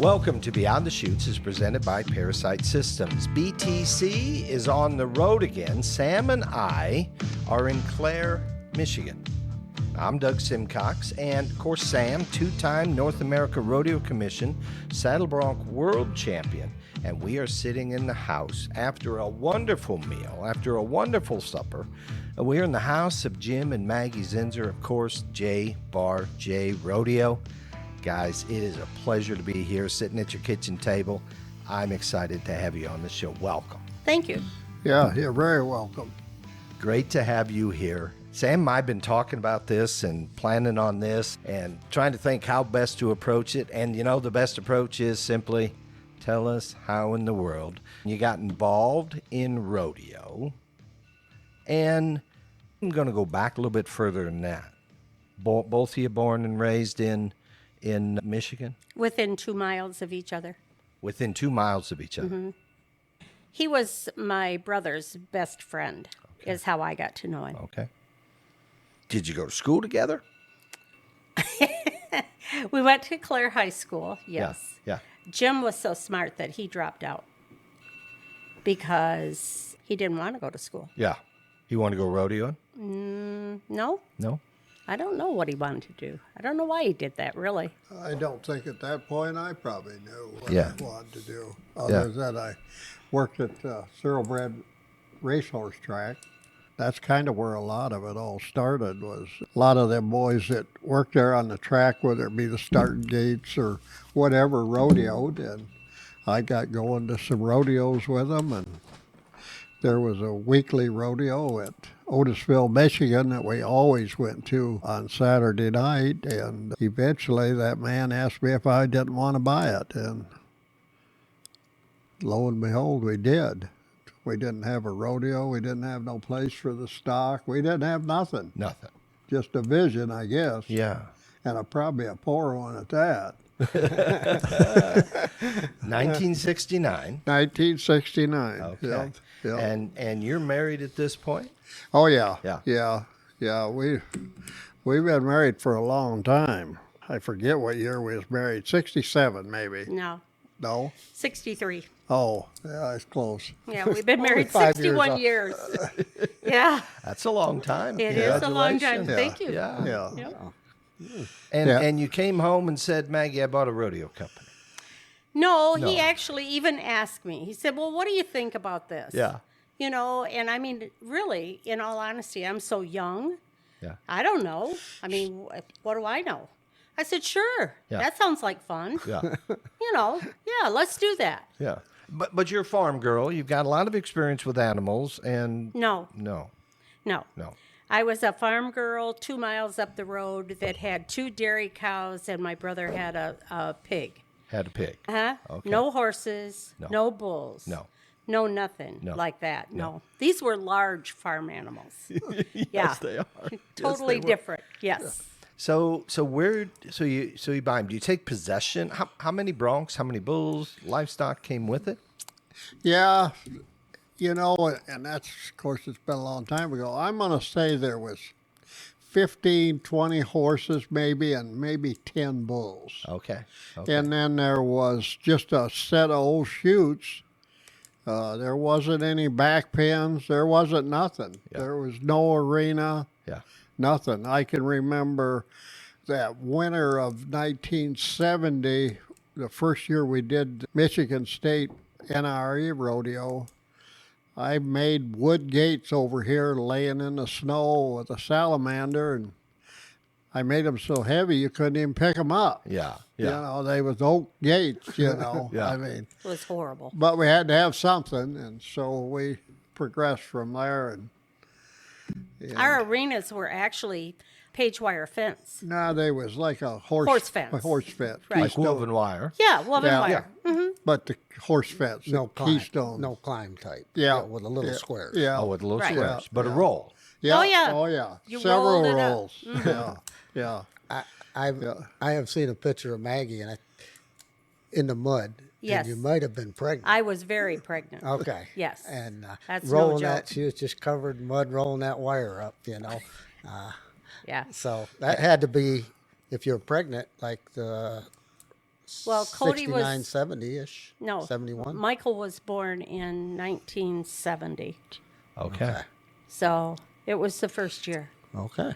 Welcome to Beyond the Chutes is presented by ParaSight Systems. BTC is on the road again. Sam and I are in Clare, Michigan. I'm Doug Simcox, and of course Sam, two-time North America Rodeo Commission Saddle Bronc World Champion. And we are sitting in the house after a wonderful meal, after a wonderful supper. We're in the house of Jim and Maggie Zinser, of course, J Bar J Rodeo. Guys, it is a pleasure to be here sitting at your kitchen table. I'm excited to have you on the show. Welcome. Thank you. Yeah, you're very welcome. Great to have you here. Sam and I have been talking about this and planning on this and trying to think how best to approach it. And you know, the best approach is simply tell us how in the world you got involved in rodeo. And I'm going to go back a little bit further than that. Both of you born and raised in Michigan? Within 2 miles of each other. Within 2 miles of each other. Mm-hmm. He was my brother's best friend, is how I got to know him. Okay. Did you go to school together? We went to Clare High School, yes. Yeah. Jim was so smart that he dropped out because he didn't want to go to school. Yeah. He wanted to go rodeoing? No, No? I don't know what he wanted to do. I don't know why he did that, really. I don't think at that point I probably knew what Yeah. I wanted to do. Other than I worked at thoroughbred racehorse track. That's kind of where a lot of it all started, was a lot of them boys that worked there on the track, whether it be the starting gates or whatever, rodeoed. And I got going to some rodeos with them, and there was a weekly rodeo at Otisville, Michigan that we always went to on Saturday night, and eventually that man asked me if I didn't want to buy it, and lo and behold, we did. We didn't have a rodeo, we didn't have no place for the stock, we didn't have nothing. Nothing. Just a vision, I guess. Yeah. And probably a poor one at that. 1969. 1969. Okay. Yeah, yeah. And you're married at this point? Oh, yeah. Yeah. Yeah. We've been married for a long time. I forget what year we was married. 67, maybe. No, No? 63. Oh, yeah, it's close. Yeah, we've been married 5 61 years. Yeah, That's a long time. it is a long time. Congratulations. Thank you. Yeah. Yeah. Yep. And you came home and said, Maggie, I bought a rodeo company. No, No. he actually even asked me. He said, well, what do you think about this? Yeah. You know, and I mean, really, in all honesty, I'm so young. Yeah. I don't know. I mean, what do I know? I said, sure. Yeah. That sounds like fun. Yeah. You know, yeah, let's do that. Yeah. But you're a farm girl. You've got a lot of experience with animals and No. no. I was a farm girl 2 miles up the road that had 2 dairy cows, and my brother had a pig. Had a pig. Huh? Okay. No horses, No. no bulls. No. No, nothing No. like that. No. No. These were large farm animals. Yes, Yeah. they are. Totally Yes, they were. different. Yes. So you buy them. Do you take possession? How many broncs, how many bulls, livestock came with it? Yeah, you know, and that's, of course, it's been a long time ago. I'm going to say there was 15, 20 horses maybe, and maybe 10 bulls. Okay. And then there was just a set of old chutes. There wasn't any back pins. There wasn't nothing. Yeah. There was no arena, Yeah. nothing. I can remember that winter of 1970, the first year we did Michigan State NRE rodeo. I made wood gates over here laying in the snow with a salamander, and I made them so heavy you couldn't even pick them up. Yeah. You Yeah. know, they was oak gates, you know. Yeah. I mean, It was horrible. but we had to have something, and so we progressed from there. And Our arenas were actually page wire fence. now they was like a Horse fence. A horse fence. Right. Like Keystone. woven wire. Yeah, woven Yeah. wire. Mm-hmm. But the horse fence, No the climb, keystone. no climb type. Yeah. With the little Yeah. squares. Yeah. Oh, with little Right. squares, but a Yeah. roll. Yeah. Oh, yeah. Oh, yeah. You Several rolled it up. rolls. Yeah. Yeah. I have seen a picture of Maggie in the mud. Yes. And you might have been pregnant. I was very pregnant. Okay. Yes. And That's no rolling joke. that, she was just covered in mud, rolling that wire up, you know. Yeah. So that had to be, if you're pregnant, like the Well, Cody 69, was 70-ish. no 71. Michael was born in 1970, Okay. so it was the first year. Okay.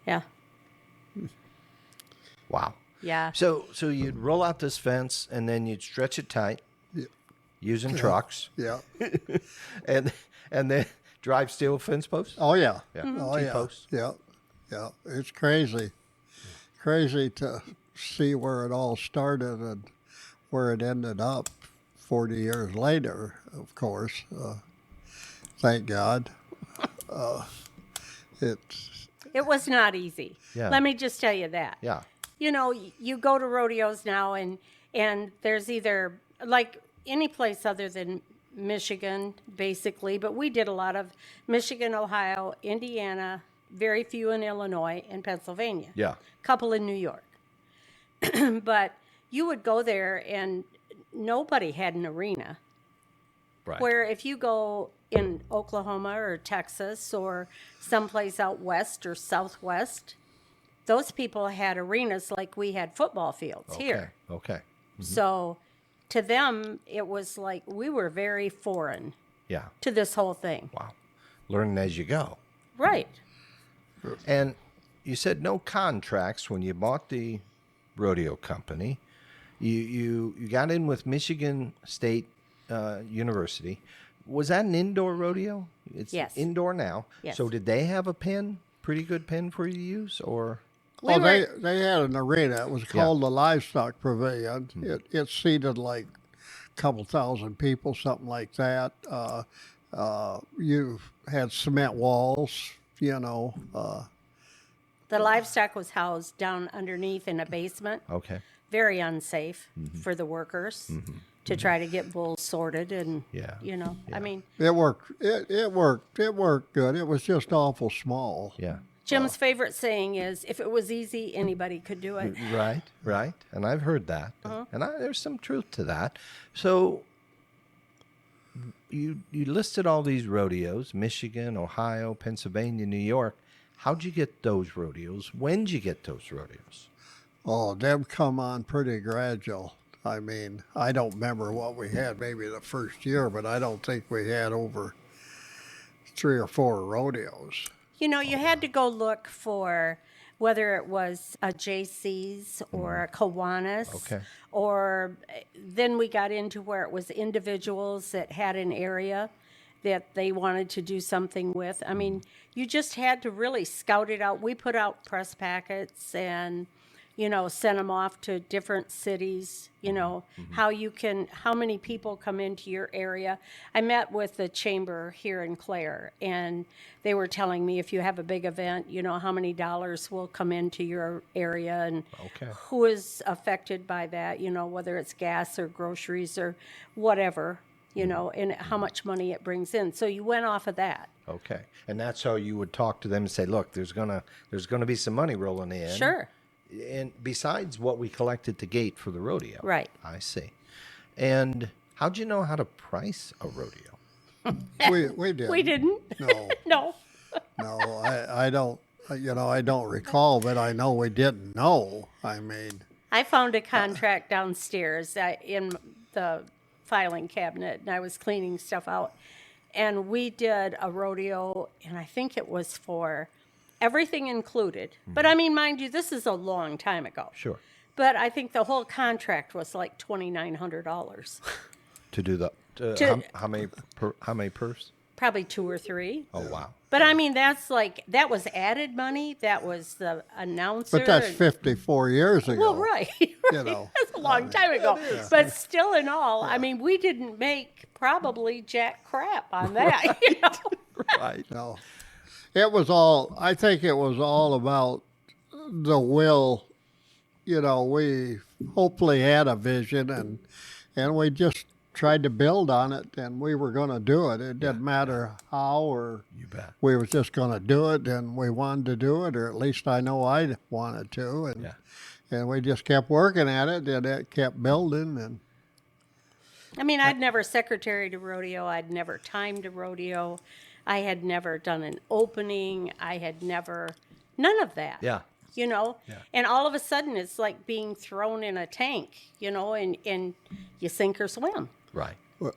Yeah, Wow. yeah. So you'd roll out this fence and then you'd stretch it tight using trucks Yeah. and then drive steel fence posts? Oh yeah. Yeah. Oh yeah. T-posts. Yeah. Yeah. It's crazy. Crazy to see where it all started and where it ended up 40 years later, of course. Thank God. It's It was not easy. Yeah. Let me just tell you that. Yeah. You know, you go to rodeos now, and there's either like any place other than Michigan, basically, but we did a lot of Michigan, Ohio, Indiana, very few in Illinois, and Pennsylvania. Yeah. Couple in New York. But you would go there, and nobody had an arena. Right. Where if you go in Oklahoma or Texas or someplace out west or southwest, those people had arenas like we had football fields here. Okay. So to them, it was like we were very foreign Yeah. to this whole thing. Wow. Learning as you go. Right. And you said no contracts when you bought the rodeo company. You got in with Michigan State University. Was that an indoor rodeo? It's Yes. indoor now. Yes. So did they have a pen? Pretty good pen for you to use, or We were- they had an arena. It was called the Livestock Pavilion. It seated like a couple thousand people, something like that. You had cement walls, you know. the livestock was housed down underneath in a basement. okay? Very unsafe for the workers to try to get bulls sorted and, Yeah. you know, I mean, It worked. It worked. It worked good. It was just awful small. Yeah. Jim's favorite saying is, if it was easy, anybody could do it. Right. And I've heard that, and there's some truth to that. So you listed all these rodeos: Michigan, Ohio, Pennsylvania, New York. How'd you get those rodeos? When'd you get those rodeos? Oh, them come on pretty gradual. I mean, I don't remember what we had maybe the first year, but I don't think we had over 3 or 4 rodeos. You know, you had to go look for whether it was a JC's or a Kiwanis. Okay. Or then we got into where it was individuals that had an area that they wanted to do something with. I mean, you just had to really scout it out. We put out press packets and, you know, sent them off to different cities, you know, how many people come into your area. I met with the chamber here in Clare, and they were telling me if you have a big event, you know, how many dollars will come into your area and Okay. who is affected by that, you know, whether it's gas or groceries or whatever, you know, and how much money it brings in. So you went off of that. Okay. And that's how you would talk to them and say, "Look, there's gonna be some money rolling in." Sure. And besides what we collected to gate for the rodeo. Right. I see. And how'd you know how to price a rodeo? We did. We didn't. No, No. no. I don't. You know, I don't recall, but I know we didn't know. I mean, I found a contract downstairs in the filing cabinet, and I was cleaning stuff out. And we did a rodeo, and I think it was for everything included. But I mean, mind you, this is a long time ago. Sure. But I think the whole contract was like $2,900, To do the To- how many purse? probably 2 or 3. Oh wow. But I mean, that was added money. That was the announcer. but that's and- 54 years ago. Well, right. right. know, That's a long time ago. But still, in all, I mean, we didn't make probably jack crap on that. You know? Right. No, it was all. I think it was all about the will. You know, we hopefully had a vision, and we just tried to build on it, and we were going to do it. It didn't matter how, or You bet. we was just going to do it, and we wanted to do it, or at least I know I wanted to, and Yeah. and we just kept working at it, and it kept building, and I mean, I'd never secretaried a rodeo. I'd never timed a rodeo. I had never done an opening. I had never, none of that. Yeah. you know, and all of a sudden it's like being thrown in a tank, you know, and you sink or swim. Right.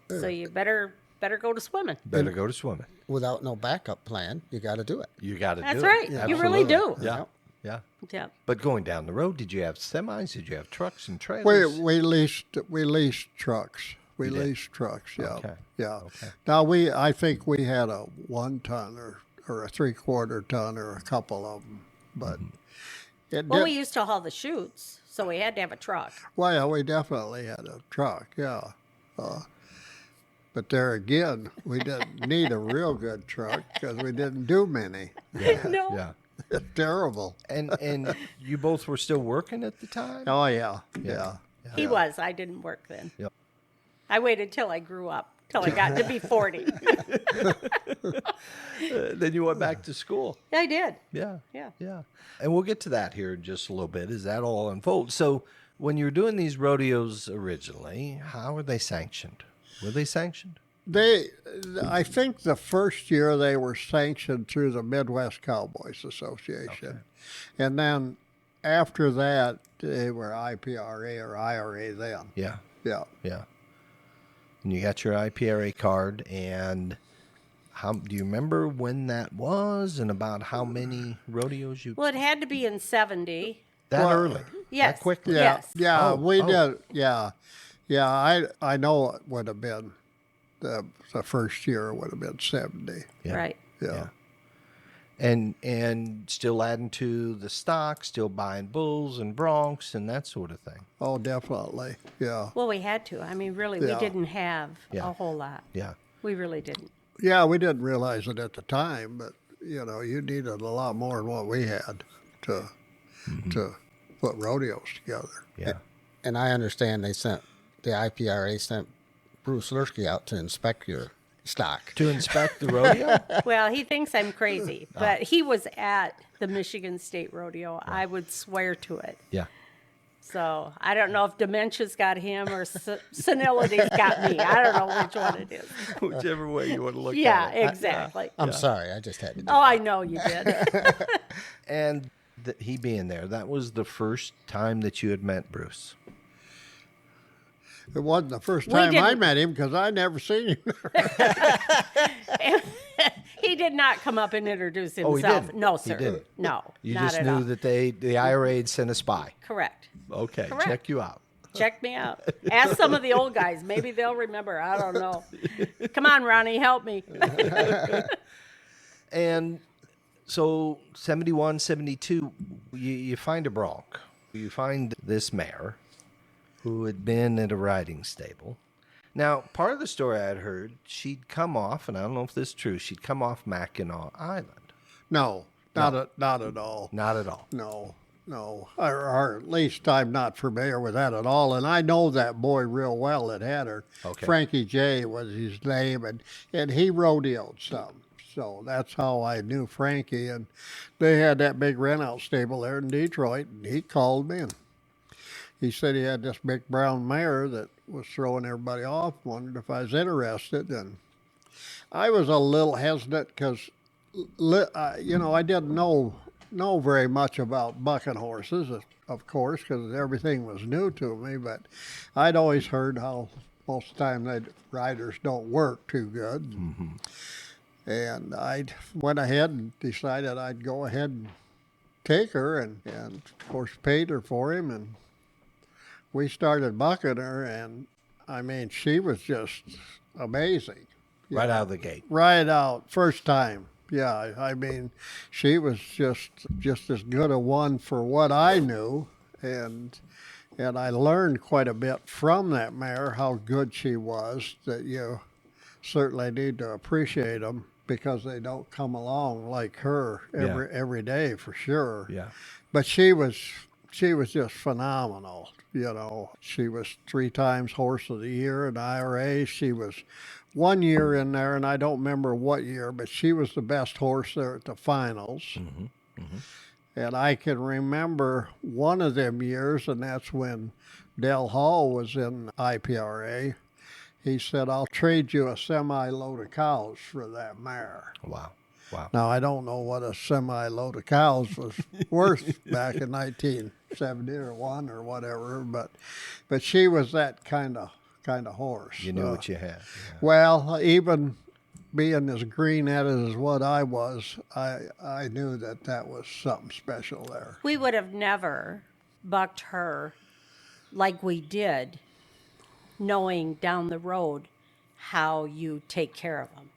So you better go to swimming. Better go to swimming. Without no backup plan, you got to do it. You got to do it. That's right. You really do. Yeah. Yeah. Yeah. But going down the road, did you have semis? Did you have trucks and trailers? We leased trucks. We leased trucks. Yeah. Okay. Yeah. Okay. Now I think we had a 1 ton or a 3/4 ton or a couple of them, but Well, we used to haul the chutes, so we had to have a truck. Well, yeah, we definitely had a truck. Yeah. But there again, we didn't need a real good truck because we didn't do many. No. Yeah. It's terrible. And you both were still working at the time? Oh yeah. Yeah. He was. I didn't work then. Yep. I waited till I grew up, till I got to be 40. Then you went back to school. I did. Yeah. Yeah. Yeah. And we'll get to that here in just a little bit as that all unfolds. So when you were doing these rodeos originally, how were they sanctioned? Were they sanctioned? I think the first year they were sanctioned through the Midwest Cowboys Association. Okay. And then after that, they were IPRA or IRA then. Yeah. Yeah. Yeah. And you got your IPRA card, and do you remember when that was and about how many rodeos you... Well, it had to be in 70. That early? Yes. That quickly? Yeah. Yes. Yeah. Oh, we oh. did. Yeah. Yeah. I know it would have been the first year would have been 70. Yeah. Right. Yeah. And still adding to the stock, still buying bulls and broncs and that sort of thing. Oh, definitely. Yeah. Well, we had to. I mean, really, we Yeah. didn't have Yeah. a whole lot. Yeah. We really didn't. Yeah, we didn't realize it at the time, but you know, you needed a lot more than what we had to put rodeos together. Yeah. And I understand the IPRA sent Bruce Lursky out to inspect your stock. To inspect the rodeo? Well, he thinks I'm crazy, but he was at the Michigan State Rodeo. I would swear to it. Yeah. So I don't know if dementia's got him or senility's got me. I don't know which one it is. Whichever way you want to look Yeah, at it. exactly. I'm sorry, I just had to do Oh, I know you did. And he being there, that was the first time that you had met Bruce. It wasn't the first We time I didn't- met him because I never seen him. He did not come up and introduce Oh, he himself. didn't? No, He sir. didn't? No, You not just at knew all. that the IRA had sent a spy. Correct. Okay, Correct. check you out. Check me out. Ask some of the old guys. Maybe they'll remember. I don't know. Come on, Ronnie, help me. And so 71, 72, you find a bronc. You find this mare who had been at a riding stable. Now, part of the story I'd heard, she'd come off, and I don't know if this is true, she'd come off Mackinac Island. No, not at all. Not at all. No, or at least I'm not familiar with that at all. And I know that boy real well that had her. Okay. Frankie J was his name, and he rodeoed some. So that's how I knew Frankie. And they had that big rent-out stable there in Detroit, and he called me. And he said he had this big brown mare that was throwing everybody off, wondered if I was interested. And I was a little hesitant because, you know, I didn't know very much about bucking horses, of course, because everything was new to me. But I'd always heard how most of the time riders don't work too good. Mm-hmm. And I went ahead and decided I'd go ahead and take her, and of course paid her for him, and we started bucking her, and I mean, she was just amazing. Right out of the gate. Right out, first time. Yeah, I mean, she was just as good a one for what I knew, and I learned quite a bit from that mare, how good she was, that you certainly need to appreciate them because they don't come along like her every day for sure. Yeah. But she was just phenomenal. You know, she was 3 times Horse of the Year in IRA. She was 1 year in there, and I don't remember what year, but she was the best horse there at the finals. Mm-hmm. Mm-hmm. And I can remember one of them years, and that's when Dell Hall was in IPRA. He said, I'll trade you a semi-load of cows for that mare. Wow. Wow. Now, I don't know what a semi-load of cows was worth back in 1970 or 1 or whatever, but she was that kind of horse. You knew what you had. Yeah. Well, even being as green-headed as what I was, I knew that was something special there. We would have never bucked her like we did, knowing down the road how you take care of them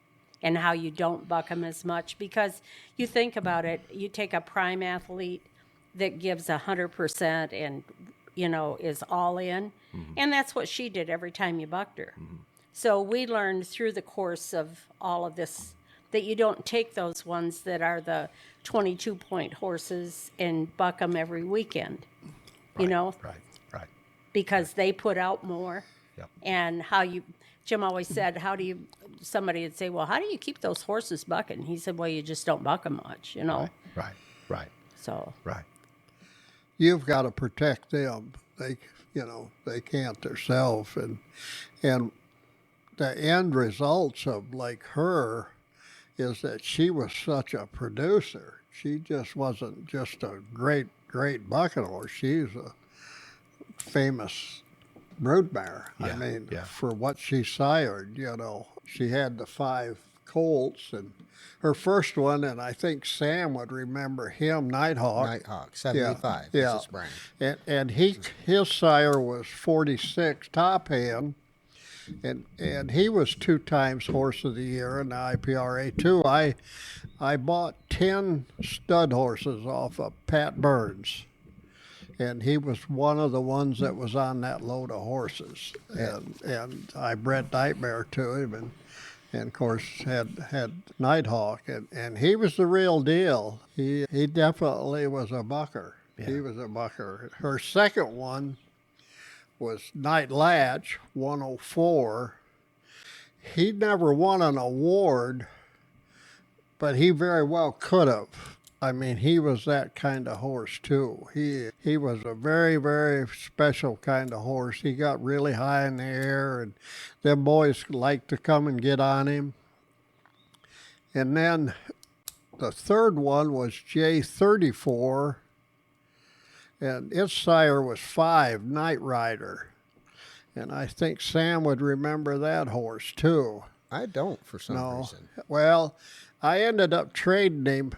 and how you don't buck them as much. Because you think about it, you take a prime athlete that gives 100% and, is all in. And that's what she did every time you bucked her. So we learned through the course of all of this that you don't take those ones that are the 22-point horses and buck them every weekend, Right. because they put out more. Yep. And Jim always said, somebody would say, well, how do you keep those horses bucking? He said, well, you just don't buck them much, Right. So, Right. You've got to protect them. They can't themselves, and the end results of like her is that she was such a producer. She just wasn't just a great bucking horse. She's a famous broodmare. I mean, for what she sired, she had the 5 colts, and her first one, and I think Sam would remember him, Nighthawk. Nighthawk, 75. Yeah. Is his brand. And his sire was 46 top hand, and he was 2 times horse of the year in the IPRA too. I bought 10 stud horses off of Pat Burns, and he was one of the ones that was on that load of horses. And I bred Nightmare to him, and of course had Nighthawk, and he was the real deal. He definitely was a bucker. Yeah. He was a bucker. Her second one was Night Latch, 104. He never won an award, but he very well could have. I mean, he was that kind of horse too. He was a very, very special kind of horse. He got really high in the air, and them boys liked to come and get on him. And then the third one was J34, and its sire was 5, Night Rider. And I think Sam would remember that horse too. I don't, for some reason. Well, I ended up trading him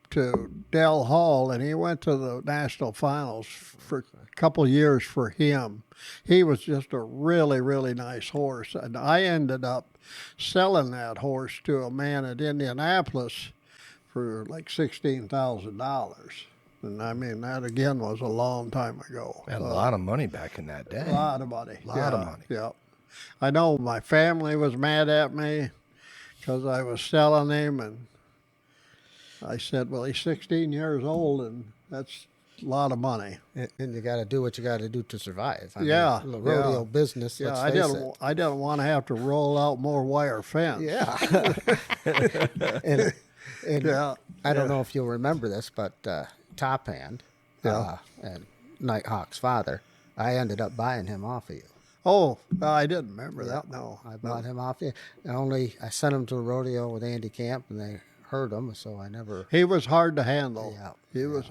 to Dell Hall, and he went to the national finals for a couple years for him. He was just a really, really nice horse, and I ended up selling that horse to a man at Indianapolis for like $16,000. And I mean, that again was a long time ago. Had a lot of money back in that day. A lot of money. A lot of money. Yeah. I know my family was mad at me because I was selling him, and I said, well, he's 16 years old, and that's a lot of money. And you got to do what you got to do to survive. I mean, the yeah. rodeo business, Yeah, let's face it. I didn't want to have to roll out more wire fence. Yeah. and Yeah. I don't know if you'll remember this, but Top Hand and Nighthawk's father, I ended up buying him off of you. Oh, I didn't remember that. No, I bought him off you. I sent him to a rodeo with Andy Camp, and they heard him, so I never. He was hard to handle. Yeah. He was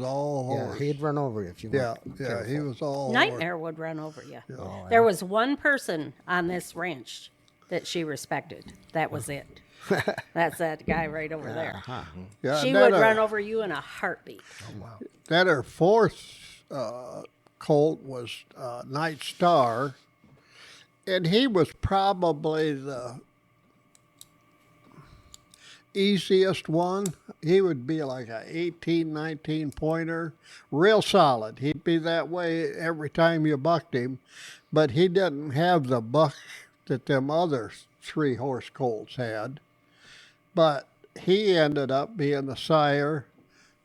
all horse. Yeah, he'd run over you if you Yeah, weren't yeah, careful. he was all Nightmare would run over you. Oh, There was one person on this ranch that she respected. That was it. That's that guy right over there. Uh-huh. Yeah, She that would run over you in a heartbeat. Oh, wow. That her fourth colt was Night Star, and he was probably the easiest one. He would be like a 18, 19 pointer, real solid. He'd be that way every time you bucked him, but he didn't have the buck that them other 3 horse colts had. But he ended up being the sire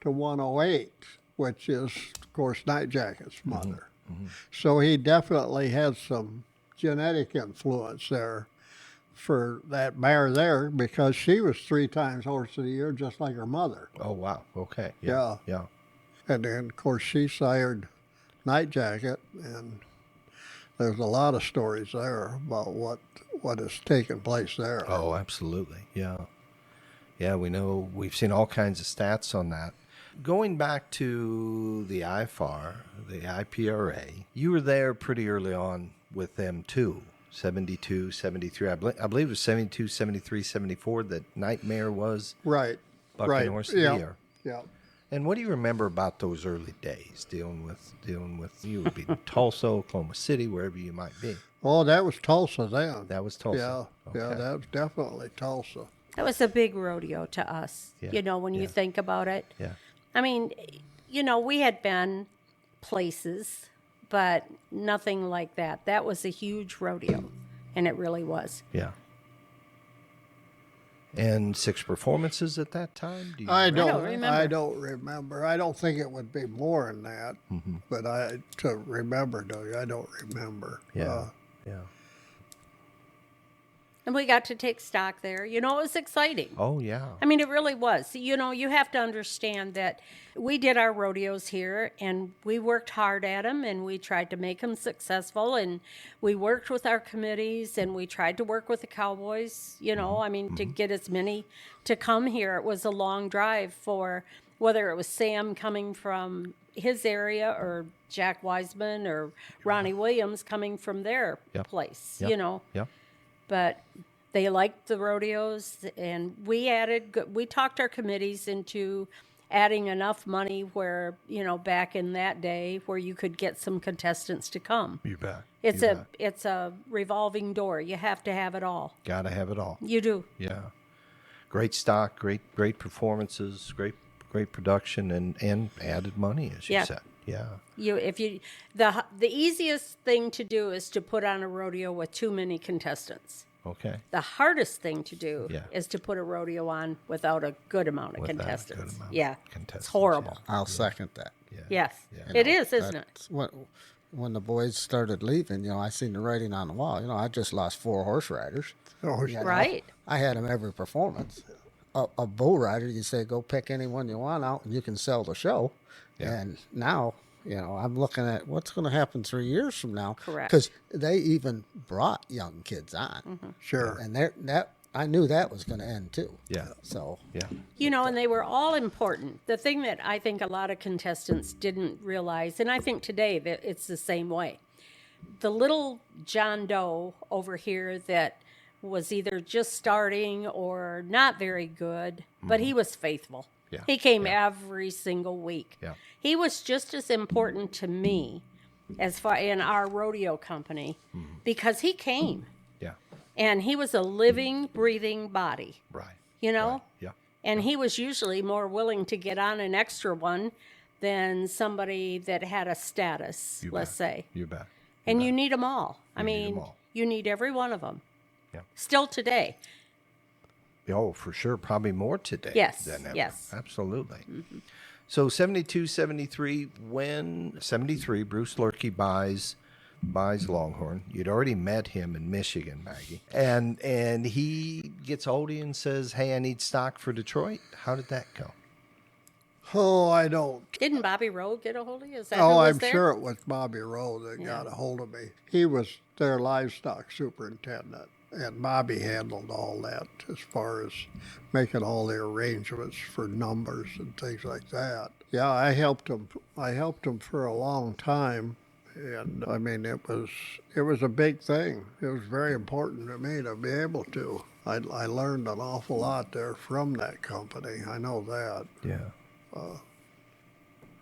to 108, which is, of course, Night Jacket's mother. Mm-hmm. So he definitely had some genetic influence there for that mare there, because she was 3 times horse of the year, just like her mother. Oh, wow. Okay. Yeah. Yeah. And then, of course, she sired Night Jacket, and there's a lot of stories there about what has taken place there. Oh, absolutely. Yeah. Yeah, we know. We've seen all kinds of stats on that. Going back to the IFAR, the IPRA, you were there pretty early on with them too. 72, 73. I believe it was 72, 73, 74 that Nightmare was Right. bucking Right. horse of the Yeah. year. Yeah. And what do you remember about those early days dealing with you would be Tulsa, Oklahoma City, wherever you might be? Oh, that was Tulsa then. That was Tulsa. Yeah. Yeah, Okay. that was definitely Tulsa. That was a big rodeo to us, Yeah, when you yeah. think about it. Yeah. I mean, we had been places, but nothing like that. That was a huge rodeo, and it really was. Yeah. And 6 performances at that time? Do you I don't don't remember. I don't remember. I don't think it would be more than that. Mm-hmm. But to remember, Doug, I don't remember. Yeah. Yeah. And we got to take stock there. It was exciting. Oh, yeah. I mean, it really was. You have to understand that we did our rodeos here and we worked hard at them and we tried to make them successful. And we worked with our committees and we tried to work with the cowboys, I mean, to get as many to come here. It was a long drive for whether it was Sam coming from his area or Jack Wiseman or Ronnie Williams coming from their Yep. place, Yep. Yeah. but they liked the rodeos, and we talked our committees into adding enough money where, back in that day where you could get some contestants to come. You bet. It's You a bet. it's a revolving door. You have to have it all. Gotta have it all. You do. Yeah. Great stock, great performances, great production, and added money, as you Yeah. said. Yeah. The easiest thing to do is to put on a rodeo with too many contestants. Okay. The hardest thing to do Yeah. is to put a rodeo on without a good amount of Without a good contestants. amount of Yeah. contestants, It's horrible. I'll second that. Yeah. Yes. Yeah. It is, isn't it? That's when the boys started leaving, I seen the writing on the wall. I just lost 4 horse riders. Oh, Right. I had them every performance. A bull rider, you say, go pick any one you want out and you can sell the show. Yeah. And now, I'm looking at what's going to happen 3 years from now. Correct. Because they even brought young kids on. Sure. And I knew that was going to end too. Yeah. So, Yeah. And they were all important. The thing that I think a lot of contestants didn't realize, and I think today that it's the same way, the little John Doe over here that was either just starting or not very good, but he was faithful. Yeah. He came every single week. Yeah. He was just as important to me as far in our rodeo company because he came Yeah. and he was a living, breathing body, Right. Right. Yeah. And he was usually more willing to get on an extra one than somebody that had a status, You let's bet. say. You bet. And you need them all. I need 'em mean, all. you need every one of them. Yeah. Still today. Oh, for sure. Probably more today Yes, than ever. yes. Absolutely. So 72, 73, when 73, Bruce Lurkey buys Longhorn. You'd already met him in Michigan, Maggie. And he gets hold of you and says, hey, I need stock for Detroit. How did that go? Oh, I don't. Didn't Bobby Rowe get a hold of you? Is that who Oh, was I'm there? sure it was Bobby Rowe that got a hold of me. He was their livestock superintendent, and Bobby handled all that as far as making all the arrangements for numbers and things like that. Yeah, I helped him. I helped him for a long time, and I mean it was a big thing. It was very important to me to be able to. I learned an awful lot there from that company. I know that. Yeah.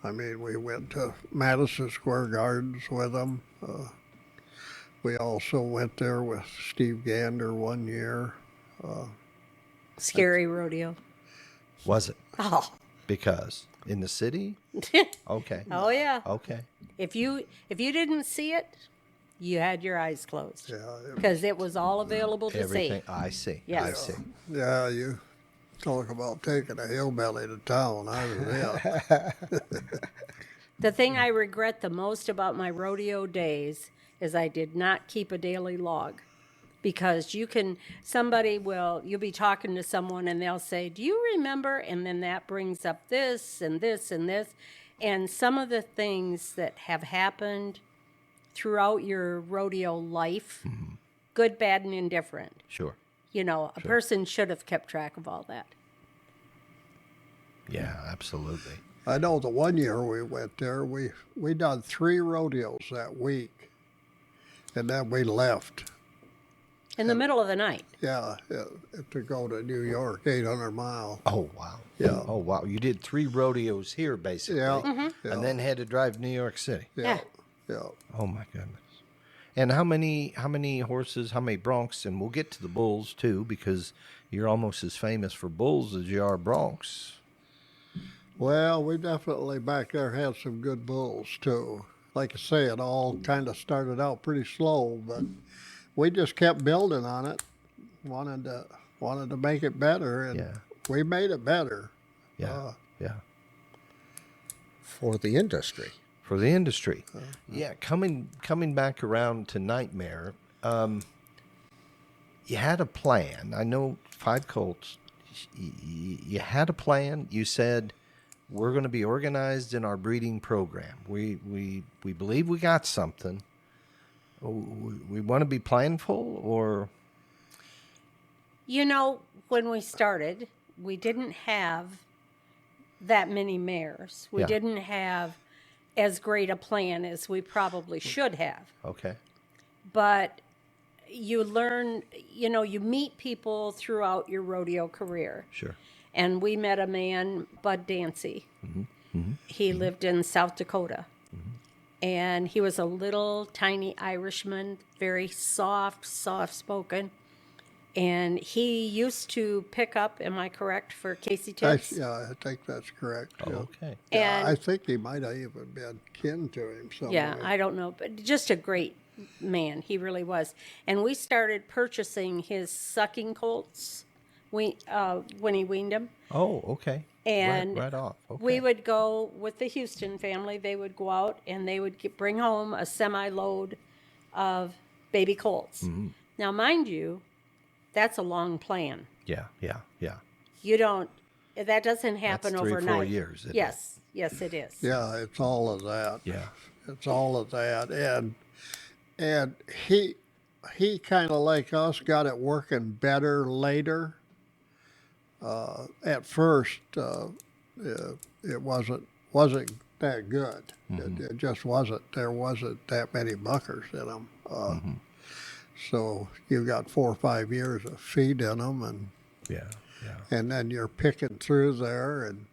I mean, we went to Madison Square Gardens with them. We also went there with Steve Gander one year. Scary rodeo. Was it? Oh. Because in the city? Okay. Oh yeah. Okay. If you didn't see it, you had your eyes closed. Yeah, Because it was all available to Everything. see. I see. I Yes. see. yeah, you talk about taking a hillbilly to town. I was there. The thing I regret the most about my rodeo days is I did not keep a daily log. Because you'll be talking to someone and they'll say, do you remember? And then that brings up this and this and this. And some of the things that have happened throughout your rodeo life, good, bad, and indifferent. Sure. A person should have kept track of all that. Yeah, absolutely. I know the one year we went there, we done 3 rodeos that week, and then we left. In the middle of the night. Yeah, to go to New York, 800 miles. Oh, wow. Yeah. Oh, wow. You did 3 rodeos here, basically. Yeah, yeah. And then had to drive to New York City. Yeah, yeah. Oh, my goodness. And how many horses, how many broncs? And we'll get to the bulls, too, because you're almost as famous for bulls as you are broncs. Well, we definitely back there had some good bulls too. Like I say, it all kind of started out pretty slow, but we just kept building on it. Wanted to make it better, and we made it better. Yeah, yeah. For the industry. For the industry. Yeah, coming back around to Nightmare, you had a plan. I know 5 colts. You had a plan. You said, we're going to be organized in our breeding program. We believe we got something. We want to be planful, or? You know, when we started, we didn't have that many mares. We didn't have as great a plan as we probably should have. Okay. But you learn, you meet people throughout your rodeo career. Sure. And we met a man, Bud Dancy. He lived in South Dakota. And he was a little tiny Irishman, very soft-spoken. And he used to pick up, am I correct, for Casey Tibbs? Yeah, I think that's correct. Oh, yeah. okay. Yeah, And- I think he might have even been kin to him somewhere. Yeah, I don't know, but just a great man. He really was. And we started purchasing his sucking colts when he weaned them. Oh, okay. And right off. Okay. we would go with the Houston family. They would go out and they would bring home a semi-load of baby colts. Now, mind you, that's a long plan. Yeah. You don't. That doesn't happen That's 3 or overnight. 4 years. isn't it? Yes, it is. Yeah, it's all of that. Yeah. It's all of that, and he kind of like us got it working better later. At first, it wasn't that good. It just wasn't. There wasn't that many buckers in them. So you got 4 or 5 years of feed in them, and Yeah. and then you're picking through there. And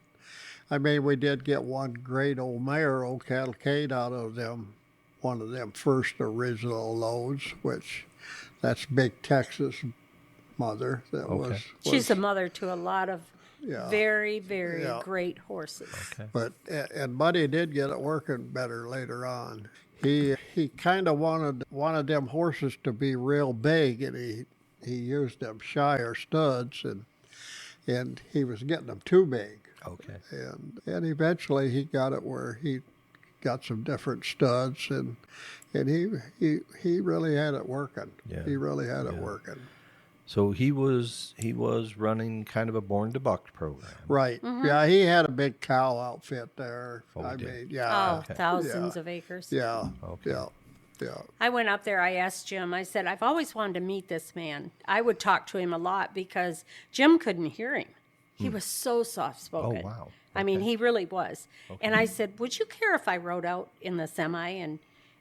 I mean, we did get one great old mare, old cavalcade, out of them, one of them first original loads, which that's Big Texas mother. That was She's a mother to a lot of Yeah. very, very Yeah. great horses. Okay. But and Buddy did get it working better later on. He kind of wanted them horses to be real big, and he used them Shire studs, and he was getting them too big. Okay. And eventually he got it where he got some different studs, and he really had it working. Yeah. He really had it working. So he was running kind of a born to buck program. Right. Yeah, he had a big cow outfit there. Oh, he I did. mean, yeah. Oh, thousands of acres. Yeah. Okay. Yeah. I went up there. I asked Jim. I said, I've always wanted to meet this man. I would talk to him a lot because Jim couldn't hear him. He was so soft-spoken. Oh, wow. I mean, he really was. And I said, would you care if I rode out in the semi?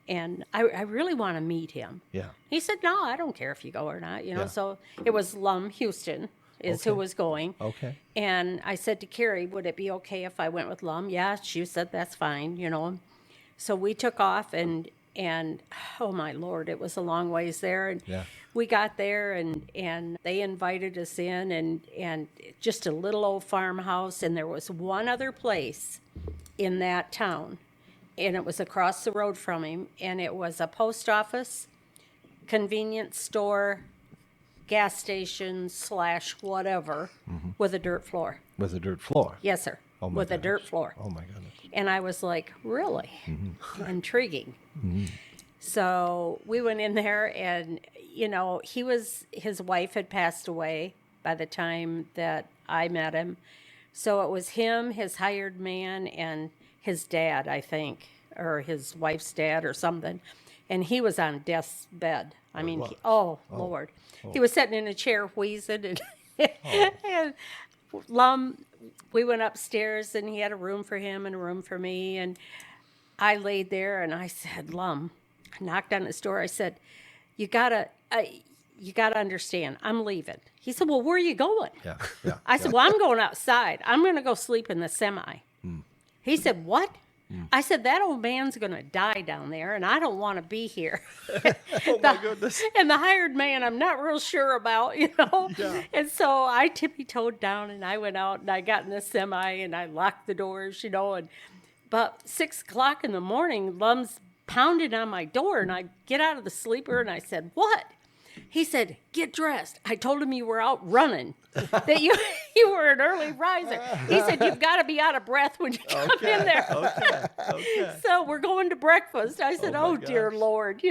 And I really want to meet him. Yeah. He said, no, I don't care if you go or not. Yeah. So it was Lum Houston is who was going. Okay. And I said to Carrie, would it be okay if I went with Lum? Yeah, she said, that's fine. So we took off and oh my Lord, it was a long ways there. And Yeah. we got there and they invited us in and just a little old farmhouse. And there was one other place in that town. And it was across the road from him. And it was a post office, convenience store, gas station / whatever with a dirt floor. With a dirt floor. Yes, sir. Oh, my with a goodness. dirt floor. Oh my goodness. And I was like, really? Intriguing. So we went in there and, his wife had passed away by the time that I met him. So it was him, his hired man, and his dad, I think, or his wife's dad or something. And he was on death's bed. I mean, Lord. He was sitting in a chair wheezing and, and Lum we went upstairs, and he had a room for him and a room for me. And I laid there, and I said, Lum, I knocked on his door. I said, you gotta understand, I'm leaving. He said, well, where are you going? Yeah. I said, well, I'm going outside. I'm going to go sleep in the semi. He said, what? I said, that old man's going to die down there, and I don't want to be here. Oh, my goodness. And the hired man, I'm not real sure about, Yeah. And so I tippy-toed down, and I went out, and I got in the semi, and I locked the doors, and about 6 o'clock in the morning, Lum's pounded on my door, and I get out of the sleeper, and I said, what? He said, get dressed. I told him you were out running, that you were an early riser. He said, you've got to be out of breath when you come in there. Okay. So we're going to breakfast. I said, Oh, my dear gosh. Lord,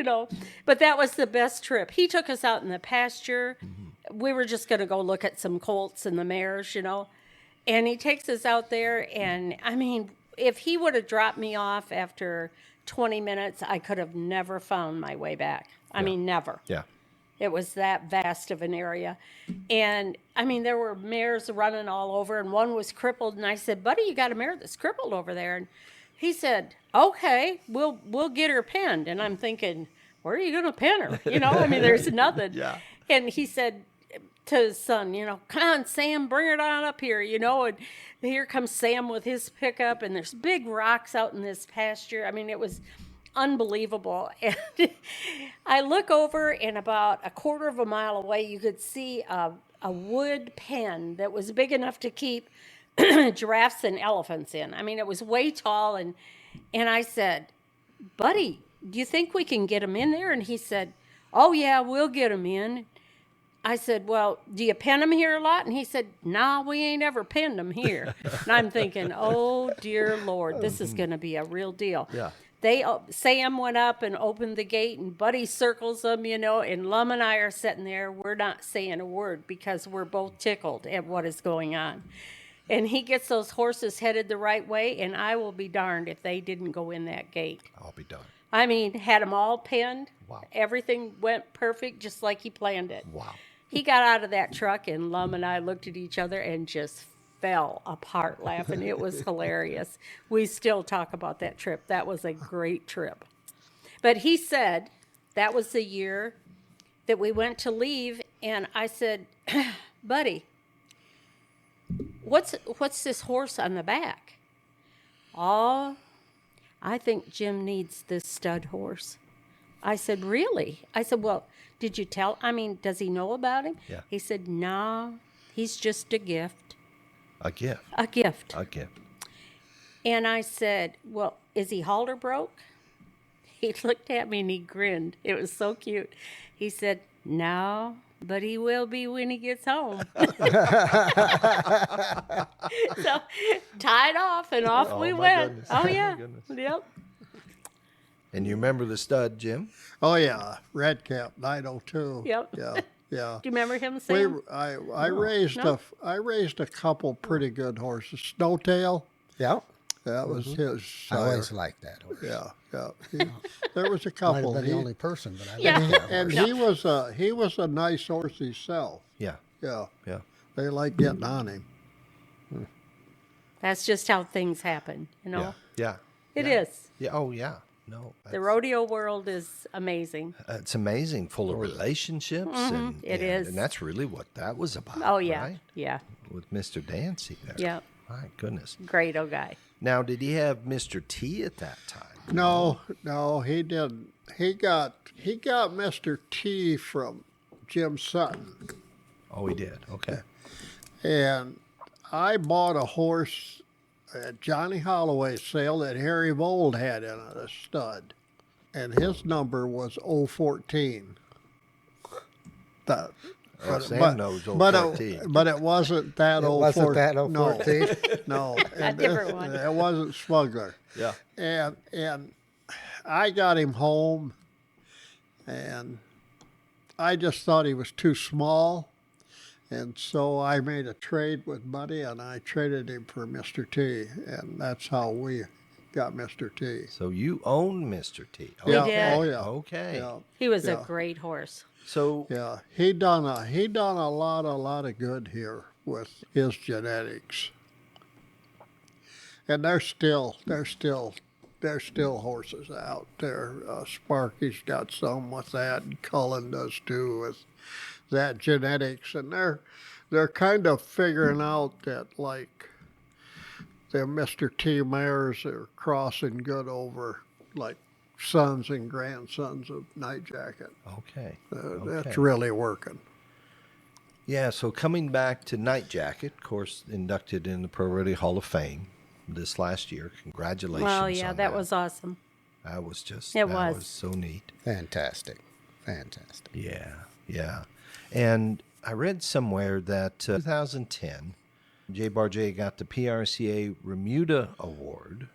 But that was the best trip. He took us out in the pasture. We were just going to go look at some colts and the mares, And he takes us out there. And, I mean, if he would have dropped me off after 20 minutes, I could have never found my way back. I mean, never. Yeah. It was that vast of an area. And, I mean, there were mares running all over, and one was crippled. And I said, buddy, you got a mare that's crippled over there. And he said, okay, we'll get her pinned. And I'm thinking, where are you going to pin her? I mean, there's nothing. Yeah. And he said to his son, come on, Sam, bring her on up here, And here comes Sam with his pickup, and there's big rocks out in this pasture. I mean, it was unbelievable. And I look over, and about a quarter of a mile away, you could see a wood pen that was big enough to keep giraffes and elephants in. I mean, it was way tall. And I said, buddy, do you think we can get them in there? And he said, oh, yeah, we'll get them in. I said, well, do you pen them here a lot? And he said, nah, we ain't ever penned them here. And I'm thinking, oh, dear Lord, this is going to be a real deal. Yeah. Sam went up and opened the gate, and Buddy circles them, and Lum and I are sitting there. We're not saying a word because we're both tickled at what is going on. And he gets those horses headed the right way, and I will be darned if they didn't go in that gate. I'll be done. I mean, had them all pinned. Wow. Everything went perfect, just like he planned it. Wow. He got out of that truck, and Lum and I looked at each other and just fell apart laughing. It was hilarious. We still talk about that trip. That was a great trip. But he said that was the year that we went to leave, and I said, buddy, what's this horse on the back? Oh, I think Jim needs this stud horse. I said, really? I said, well, does he know about him? Yeah. He said, no, he's just a gift. A gift. A gift. A gift. And I said, well, is he halter broke? He looked at me and he grinned. It was so cute. He said, no, but he will be when he gets home. So tied off, and off we my went. goodness. Oh, Oh, my yeah. goodness. Yep. And you remember the stud, Jim? Oh yeah, Red Cap 902. Yep. Yeah, yeah. Do you remember him, Sam? I raised a couple pretty good horses. Snowtail, Yeah. that was his. I always sire. liked that horse. Yeah. There was a Might couple. have been the only person, but I Yeah. liked that horse. And he was a nice horse himself. Yeah. Yeah, Yeah. they liked getting on him. That's just how things happen, Yeah. Yeah. It is. Yeah. Oh, yeah. No. The rodeo world is amazing. It's amazing, full of relationships. And, It and, is. And that's really what that was about. Oh, yeah. Right? Yeah. With Mr. Dancy there. Yeah. My goodness. Great old guy. Now, did he have Mr. T at that time? No, he didn't. He got Mr. T from Jim Sutton. Oh, he did. Okay. And I bought a horse at Johnny Holloway's sale that Harry Vold had in it, a stud. And his number was 014. That, Sam knows but 014. but it wasn't that It 014. wasn't that 014? No. A different one. It wasn't Smuggler. Yeah. And I got him home, and I just thought he was too small. And so I made a trade with Buddy, and I traded him for Mr. T, and that's how we got Mr. T. So you own Mr. T. We Yeah, did. oh yeah. Okay. Yeah, He was a Yeah. great horse. So yeah. He done a lot of good here with his genetics. And there's still horses out there. Sparky's got some with that, and Cullen does too with that genetics, and they're kind of figuring out that, like, the Mr. T mares are crossing good over, like, sons and grandsons of Night Jacket. Okay. That's really working. Yeah, so coming back to Night Jacket, of course, inducted in the Pro Rodeo Hall of Fame this last year. Congratulations. Well, yeah, on that was awesome. That was just, It that was. was so neat. Fantastic. Yeah, yeah. And I read somewhere that 2010, J Bar J got the PRCA Remuda Award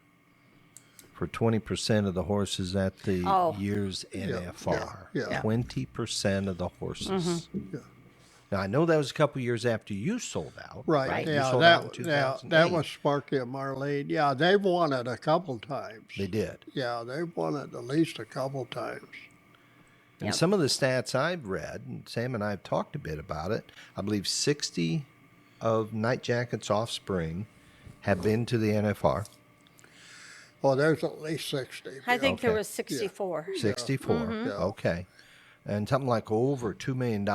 for 20% of the horses at the year's NFR. yeah. 20% of the horses. Mm-hmm. Yeah. Now, I know that was a couple years after you sold out. Right. You Yeah, sold out in that 2008. was Sparky and Marlene. Yeah, they've won it a couple times. They did. Yeah, they've won it at least a couple times. And Yep. some of the stats I've read, and Sam and I have talked a bit about it, I believe 60 of Night Jacket's offspring have been to the NFR. Well, there's at least 60. I think there Okay. was 64. 64. Mm-hmm. Yeah. Okay. And something like over $2 million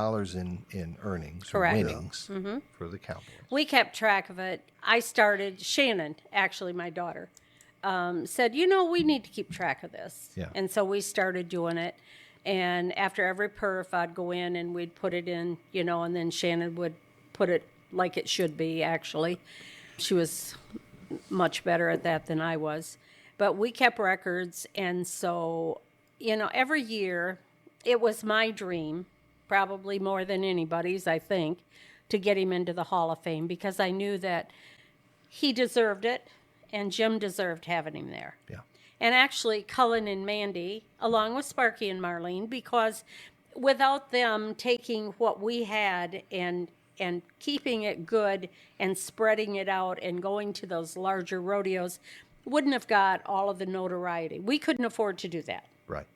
in earnings or Correct. winnings for the Cowboys. We kept track of it. I started, Shannon, actually my daughter, said, we need to keep track of this. Yeah. And so we started doing it. And after every perf, I'd go in and we'd put it in, and then Shannon would put it like it should be, actually. She was much better at that than I was. But we kept records. And so, every year, it was my dream, probably more than anybody's, I think, to get him into the Hall of Fame because I knew that he deserved it and Jim deserved having him there. Yeah. And actually, Cullen and Mandy, along with Sparky and Marlene, because without them taking what we had and keeping it good and spreading it out and going to those larger rodeos, wouldn't have got all of the notoriety. We couldn't afford to do that. Right.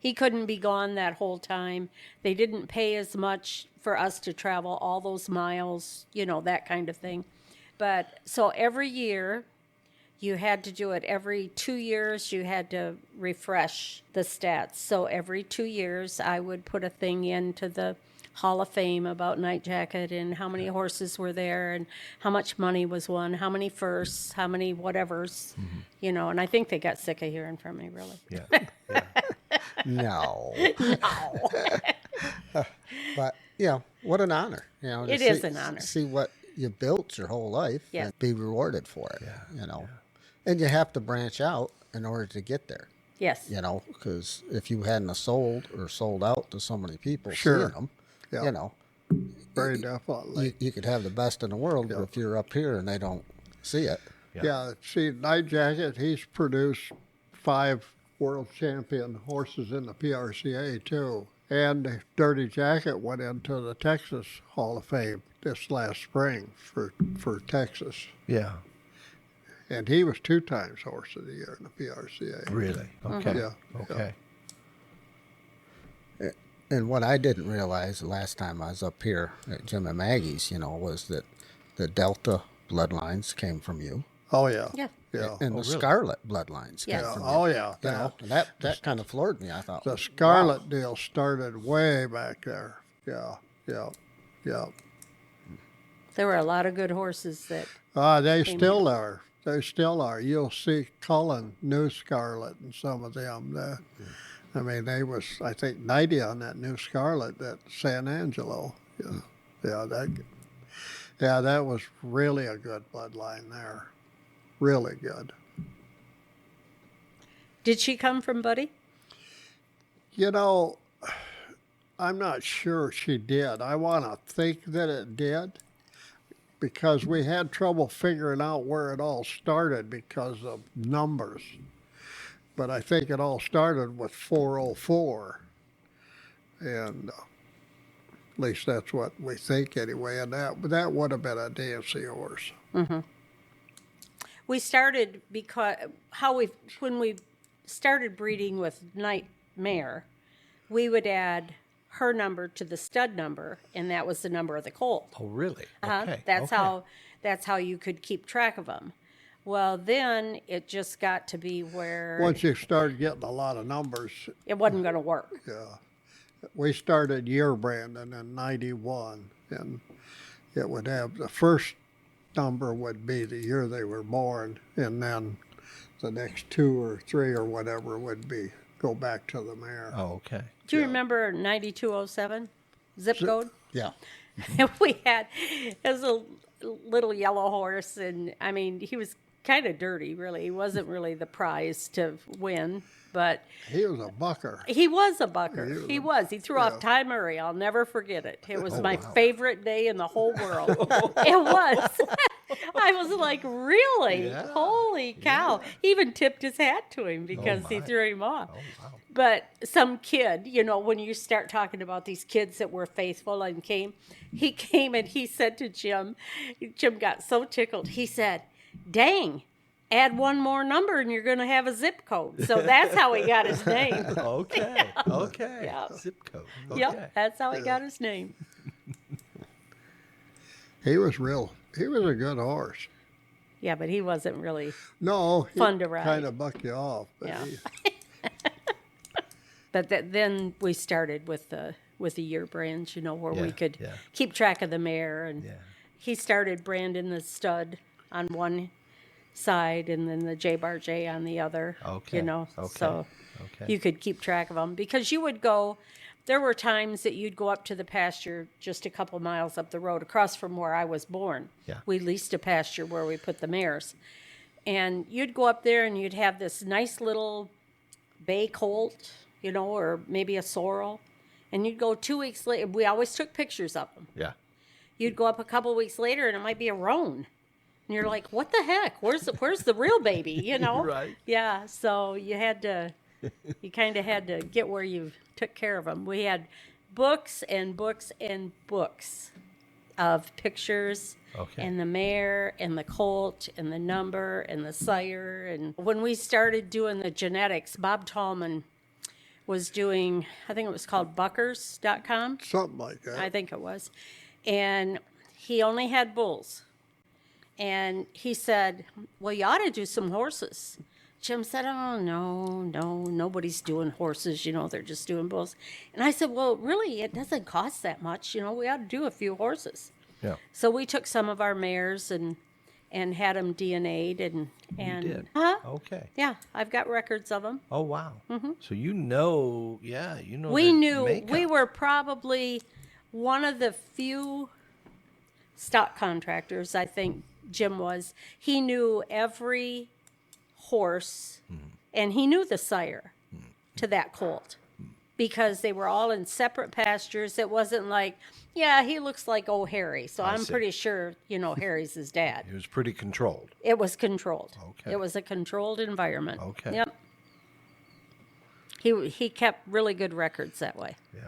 He couldn't be gone that whole time. They didn't pay as much for us to travel all those miles, that kind of thing. But so every year, you had to do it. Every 2 years, you had to refresh the stats. So every 2 years, I would put a thing into the Hall of Fame about Night Jacket and how many horses were there and how much money was won, how many firsts, how many whatevers, and I think they got sick of hearing from me, really. Yeah. Yeah. No. But, what an honor. To It is an honor. See what you built your whole life Yes. and be rewarded for it, And you have to branch out in order to get there, Yes. because if you hadn't have sold or sold out to so many people Sure. seeing them, Yeah. Very definitely. you could have the best in the world, but if you're up here and they don't see it, Yeah, see, Night Jacket, he's produced 5 world champion horses in the PRCA, too. And Dirty Jacket went into the Texas Hall of Fame this last spring for Texas. Yeah. And he was 2 times Horse of the Year in the PRCA. Really? Okay. Yeah. Okay. And what I didn't realize the last time I was up here at Jim and Maggie's, was that the Delta bloodlines came from you. Oh, yeah. Yeah. Yeah. And the Scarlet bloodlines Yes. came from you. Oh, yeah. And that kind of floored me. I thought, The Scarlet deal started way back there. Yeah. There were a lot of good horses that, They still are. They still are. You'll see Cullen, New Scarlet, and some of them. I mean, they was, I think, 90 on that New Scarlet at San Angelo. Yeah, that was really a good bloodline there. Really good. did she come from Buddy? I'm not sure she did. I want to think that it did because we had trouble figuring out where it all started because of numbers. But I think it all started with 404. And at least that's what we think anyway. And that would have been a Dancy horse. We started because when we started breeding with Nightmare, we would add her number to the stud number, and that was the number of the colt. Oh, really? Uh-huh. Okay. That's okay. how you could keep track of them. Well, then it just got to be where Once you started getting a lot of numbers, it wasn't going to work. yeah. We started year branding in 91, and it would have the first number would be the year they were born, and then the next 2 or 3 or whatever would be go back to the mare. Oh, okay. Do you remember 9207 zip code? Yeah. We had, it was a little yellow horse, and I mean, he was kind of dirty, really. He wasn't really the prize to win, but He was a bucker. he was a bucker. He was. He threw off Ty Murray. I'll never forget it. It was my favorite day in the whole world. It was. I was like, really? Yeah. Holy cow. He even tipped his hat to him because he my. threw him off. Oh, wow. But some kid, you know, when you start talking about these kids that were faithful and he came and he said to Jim got so tickled. He said, dang, add one more number and you're going to have a zip code. So that's how he got his name. Okay. Okay. Yeah. Zip code. Okay. Yep, that's how he got his name. He was a good horse. Yeah, but he wasn't really. No, he Fun to ride. kind of buck you off. But Yeah. But then we started with the year brands, you know, where we Yeah, could yeah. keep track of the mare. And Yeah. he started branding the stud on one side and then the J Bar J on the other. Okay, You know, okay, so okay. you could keep track of them because you would go. There were times that you'd go up to the pasture just a couple miles up the road across from where I was born. Yeah. We leased a pasture where we put the mares. And you'd go up there and you'd have this nice little bay colt, you know, or maybe a sorrel. And you'd go 2 weeks later. We always took pictures of them. Yeah. You'd go up a couple weeks later and it might be a roan. And you're like, what the heck? Where's the real baby, you know? Right. Yeah, so you kind of had to get where you took care of them. We had books and books and books of pictures Okay. and the mare and the colt and the number and the sire. And when we started doing the genetics, Bob Tallman was doing, I think it was called buckers.com. something like that. I think it was. And he only had bulls. And he said, well, you ought to do some horses. Jim said, oh, no, nobody's doing horses. You know, they're just doing bulls. And I said, well, really, it doesn't cost that much. You know, we ought to do a few horses. Yeah. So we took some of our mares and had them DNA'd and You did. Okay. Yeah, I've got records of them. Oh, wow. So you know, We the knew makeup. we were probably one of the few stock contractors, I think Jim was. He knew every horse and he knew the sire to that colt because they were all in separate pastures. It wasn't like, yeah, he looks like old Harry, so I'm see. pretty sure, you know, Harry's his dad. It was pretty controlled. It was controlled. Okay. It was a controlled environment. Okay. Yep. He kept really good records that way. Yeah.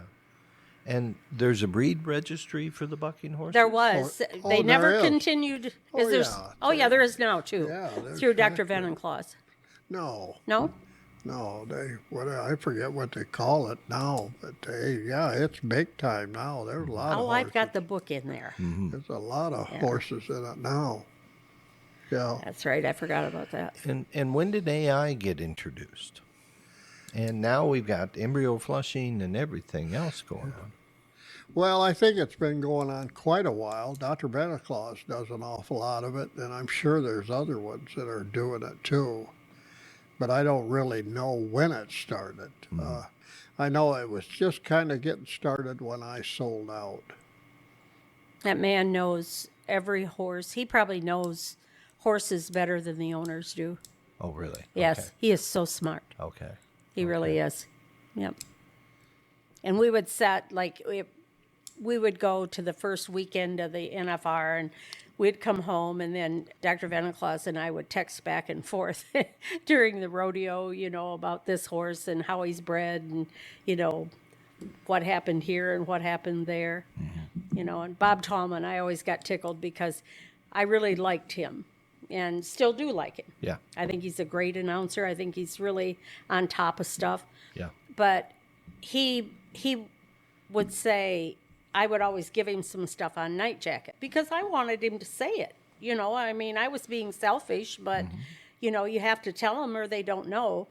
And there's a breed registry for the bucking horses? There was. Oh, They there never is. continued. Oh, there? yeah. Oh, yeah, there is now, too. Yeah, there's through Dr. heck Van yeah. and Claus. No, No? I forget what they call it now, but it's big time now. There's a lot of Oh, horses. I've got the book in there. There's a lot of horses in it now. Yeah. That's right. I forgot about that. And when did AI get introduced? And now we've got embryo flushing and everything else going on. Well, I think it's been going on quite a while. Dr. Claus does an awful lot of it, and I'm sure there's other ones that are doing it too. But I don't really know when it started. I know it was just kind of getting started when I sold out. That man knows every horse. He probably knows horses better than the owners do. Oh, really? Yes, he is so smart. Okay. He really is. Yep. And we would we would go to the first weekend of the NFR and we'd come home and then Dr. Van Claus and I would text back and forth during the rodeo, you know, about this horse and how he's bred and, you know, what happened here and what happened there. You know, and Bob Tallman, I always got tickled because I really liked him and still do like him. Yeah. I think he's a great announcer. I think he's really on top of stuff. Yeah. But he would say, I would always give him some stuff on Night Jacket because I wanted him to say it. you know, I mean, I was being selfish, but, you know, you have to tell them or they don't know.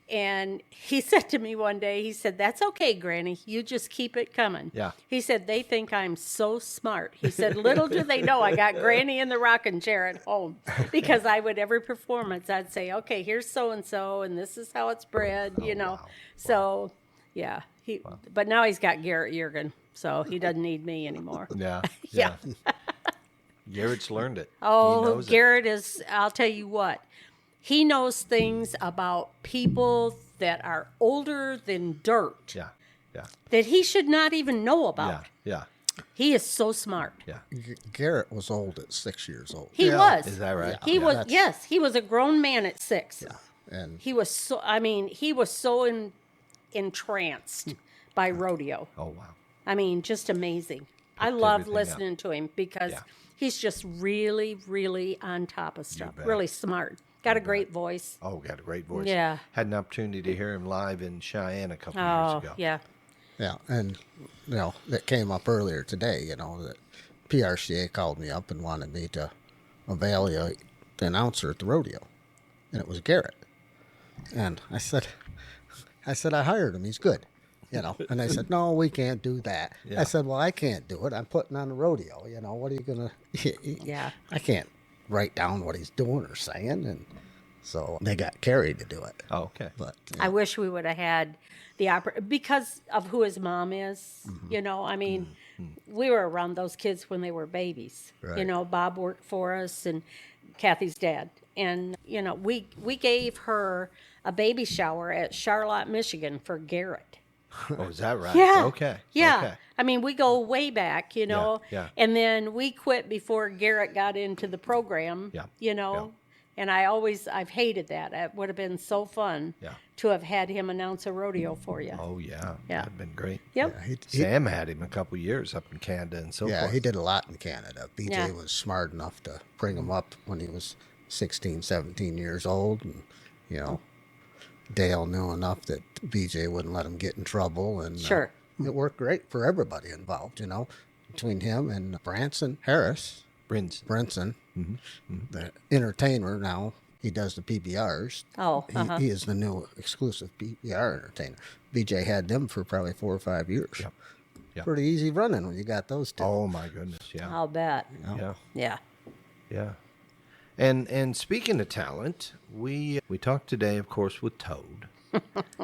And he said to me one day, he said, "That's okay, Granny. You just keep it coming." Yeah. He said, "They think I'm so smart." He said, "Little do they know I got Granny in the rocking chair at home." Because I would, every performance, I'd say, "Okay, here's so-and-so, and this is how it's bred," you know. wow. So, yeah. But now he's got Garrett Jurgen, so he doesn't need me anymore. Yeah. Yeah. Garrett's learned it. He Oh, knows it. Garrett is, I'll tell you what, he knows things about people that are older than dirt Yeah. Yeah. that he should not even know Yeah. about. Yeah. He is so smart. Yeah. Garrett was old at 6 years old. He Yeah. was. Is that right? He was, yes, he was a grown man at 6. And He was so, I mean, he was so entranced by rodeo. Oh, wow. I mean, just amazing. I love everything listening to him because Yeah. he's just really, really on top of stuff. bet. Really smart. Got a great voice. Oh, got a great voice. Yeah. Had an opportunity to hear him live in Cheyenne a couple Oh, years ago. yeah. yeah, and you know, that came up earlier today, you know, that PRCA called me up and wanted me to evaluate the announcer at the rodeo. And it was Garrett. And I said I hired him, he's good. You know, and they said, "No, we can't do that." Yeah. I said, "Well, I can't do it. I'm putting on the rodeo. You know, what are you gonna? Yeah. I can't write down what he's doing or saying." And so they got Carrie to do it. Oh, okay. But I wish we would have had the because of who his mom is. You know, I mean, we were around those kids when they were babies. You Right. know, Bob worked for us and Kathy's dad. And, you know, we gave her a baby shower at Charlotte, Michigan for Garrett. Oh, is that right? Yeah. Okay. Yeah. Okay. I mean, we go way back, you know. yeah. And then we quit before Garrett got into the program, Yeah, you know. And I've hated that. It would have been so fun Yeah. to have had him announce a rodeo for you. Oh, yeah. Yeah. That'd been great. Yep. yeah, he, Sam had him a couple years up in Canada and so yeah, forth. he did a lot in Canada. BJ Yeah. was smart enough to bring him up when he was 16, 17 years old. And, you know, Dale knew enough that BJ wouldn't let him get in trouble. And Sure. it worked great for everybody involved, you know, between him and Branson Harris. Brinson. Brinson, the entertainer now. He does the PBRs. Oh, uh-huh. He is the new exclusive PBR entertainer. BJ had them for probably 4 or 5 years. Yep. Yep. Pretty easy running when you got those two. Oh, my goodness. Yeah. I'll bet. Yeah. Yeah. Yeah. And speaking of talent, we talked today, of course, with Toad.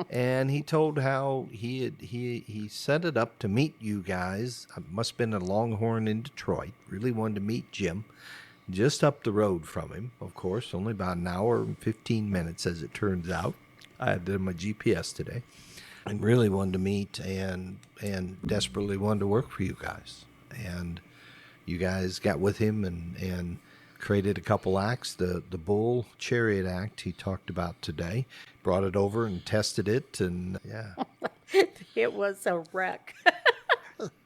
And he told how he set it up to meet you guys. It must have been a Longhorn in Detroit. Really wanted to meet Jim. Just up the road from him, of course, only about an hour and 15 minutes as it turns out. I had it on my GPS today. And really wanted to meet and desperately wanted to work for you guys. And you guys got with him and created a couple acts. The Bull Chariot act he talked about today. Brought it over and tested it, and yeah. It was a wreck.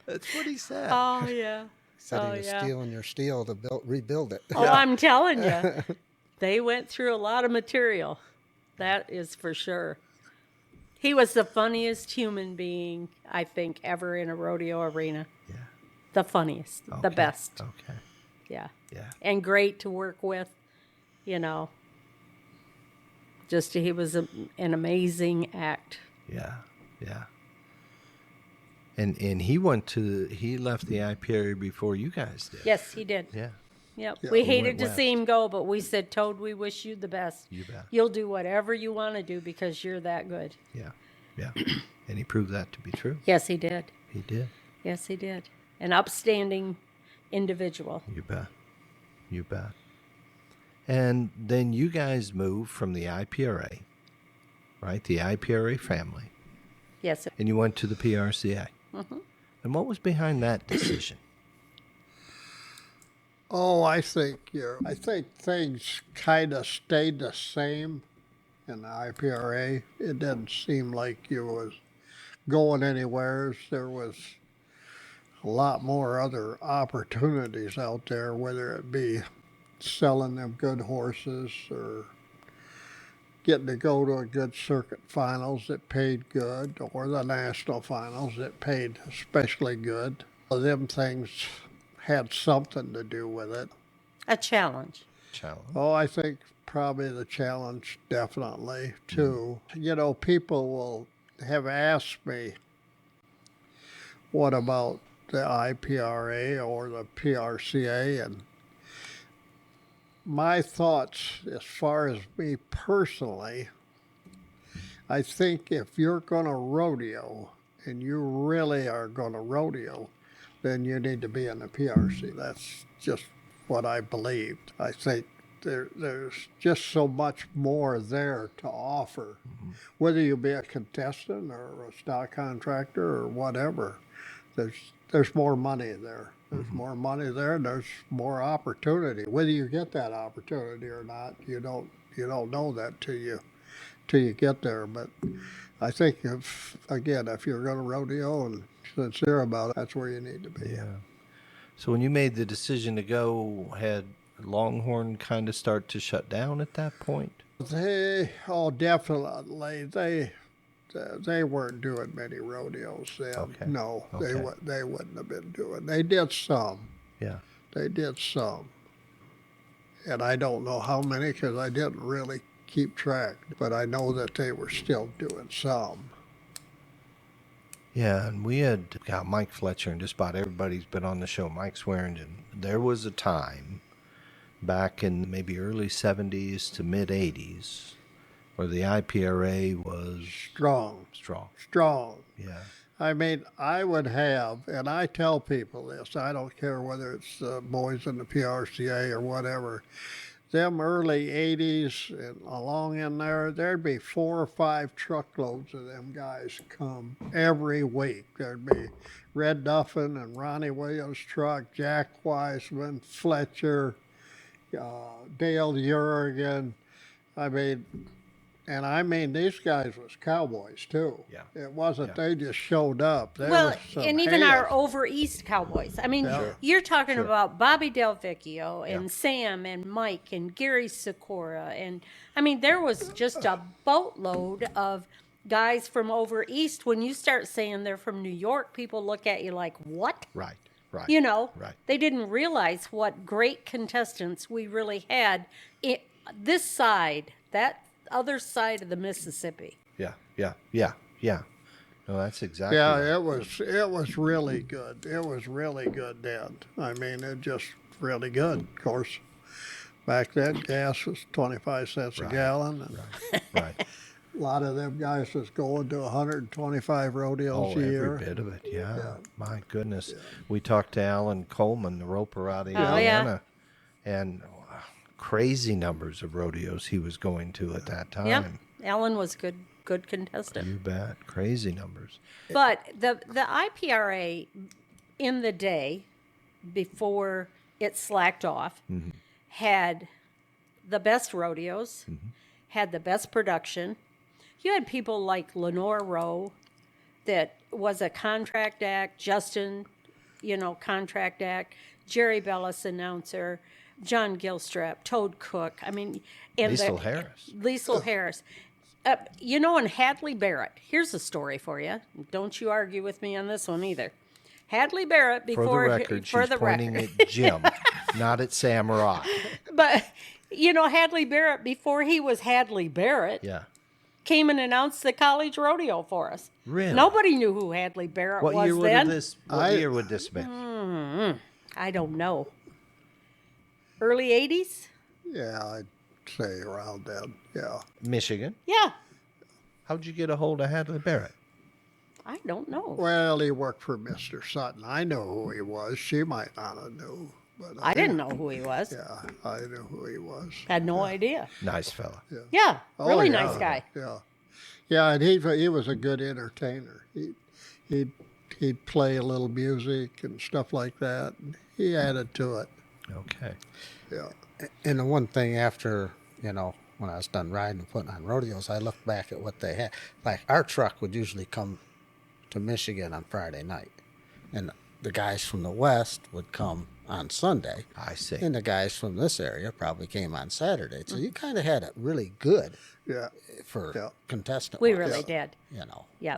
That's what he said. Oh, yeah. Said Oh, he was yeah. stealing your steel to rebuild it. Oh, I'm telling you. They went through a lot of material. That is for sure. He was the funniest human being, I think, ever in a rodeo arena. Yeah. The funniest. The Okay. best. Okay. Yeah. Yeah. And great to work with, you know. Just he was an amazing act. Yeah. Yeah. And he left the IPA before you guys did. Yes, he did. Yeah. Yep. Yeah, We he hated went to west. see him go, but we said, Toad, we wish you the best. You bet. You'll do whatever you want to do because you're that good. Yeah. Yeah. And he proved that to be true. Yes, he did. He did. Yes, he did. An upstanding individual. You bet. You bet. And then you guys moved from the IPRA, right? The IPRA family. Yes. And you went to the PRCA. Mm-hmm. And what was behind that decision? Oh, I think things kind of stayed the same in the IPRA. It didn't seem like you was going anywhere. There was a lot more other opportunities out there, whether it be selling them good horses or getting to go to a good circuit finals that paid good, or the national finals that paid especially good. Them things had something to do with it. A challenge. Challenge. Oh, I think probably the challenge definitely too. You know, people will have asked me, what about the IPRA or the PRCA? And my thoughts, as far as me personally, I think if you're going to rodeo and you really are going to rodeo, then you need to be in the PRC. That's just what I believed. I think there's just so much more there to offer. Whether you be a contestant or a stock contractor or whatever, there's more money there. There's more money there, and there's more opportunity. Whether you get that opportunity or not, you don't know that till you get there. But I think if you're going to rodeo and sincere about it, that's where you need to be. Yeah. So when you made the decision to go, had Longhorn kind of start to shut down at that point? Definitely. They weren't doing many rodeos then. Okay. No, Okay. they wouldn't have been doing. They did some. Yeah. They did some. And I don't know how many because I didn't really keep track. But I know that they were still doing some. Yeah, and we had got Mike Fletcher, and just about everybody's been on the show. Mike Swearingen. There was a time back in maybe early 70s to mid 80s where the IPRA was Strong. Yeah. I mean, I would have, and I tell people this, I don't care whether it's boys in the PRCA or whatever, them early 80s and along in there, there'd be 4 or 5 truckloads of them guys come every week. There'd be Red Duffin and Ronnie Williams' truck, Jack Wiseman, Fletcher, Dale Urigan. I mean, these guys was cowboys too. Yeah. It wasn't Yeah. they just showed up. There Well, was some and even hands. our over east cowboys. I mean, Sure. you're talking about Bobby Del Vecchio and Yeah. Sam and Mike and Gary Sikora, and I mean, there was just a boatload of guys from over east. When you start saying they're from New York, people look at you like, "What?" Right. Right. You know, Right. they didn't realize what great contestants we really had. This side, that other side of the Mississippi. Yeah. No, that's exactly Yeah, right. it was really good. It was really good then. I mean, it just really good. Of course, back then gas was 25 cents a gallon, and Right. a lot of them guys was going to 125 rodeos a year. Every bit of it, yeah. My goodness. We talked to Alan Coleman, the roper out of Oh, yeah. Indiana, and crazy numbers of rodeos he was going to at that time. Yep, Alan was good contestant. You bet. Crazy numbers. But the IPRA in the day before it slacked off had the best rodeos, had the best production. You had people like Lenore Rowe that was a contract act, Justin, contract act, Jerry Bellis announcer, John Gilstrap, Toad Cook. I mean, and Liesl Harris. Liesl Harris. And Hadley Barrett. Here's a story for you. Don't you argue with me on this one either. Hadley Barrett For the before record, she's pointing at Jim, not at Sam Rock. But Hadley Barrett before he was Hadley Barrett Yeah. came and announced the college rodeo for us. Really? Nobody knew who Hadley Barrett What was year would then. this? What year would this be? I don't know. Early 80s? Yeah, I'd say around then. Yeah. Michigan. Yeah. How'd you get a hold of Hadley Barrett? I don't know. Well, he worked for Mr. Sutton. I know who he was. She might not have knew. But I didn't know who he was. Yeah, I knew who he was. Had no idea. Nice fella. Yeah, Oh, really yeah. nice guy. Yeah, yeah, and he was a good entertainer. He'd play a little music and stuff like that. And he added to it. Okay. Yeah, And the one thing after, when I was done riding and putting on rodeos, I looked back at what they had. Like, our truck would usually come to Michigan on Friday night. And the guys from the West would come on Sunday. I see. And the guys from this area probably came on Saturday. So you kind of had it really good yeah, for Yeah. contestant. We wise, really did. Yeah.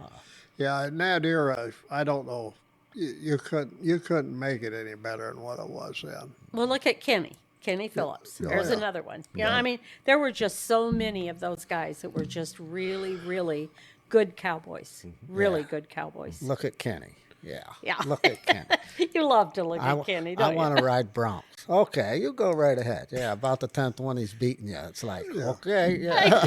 yeah. In that era, I don't know. You couldn't make it any better than what it was then. Well, look at Kenny. Kenny Phillips. There's yeah. another one. You know, I mean, there were just so many of those guys that were just really, really good cowboys. Really good cowboys. Look at Kenny. Yeah. Yeah. Look at Kenny. You love to look at Kenny, don't I you? want to ride Bronx. Okay, you go right ahead. Yeah, about the 10th one he's beating you. It's like, okay, yeah.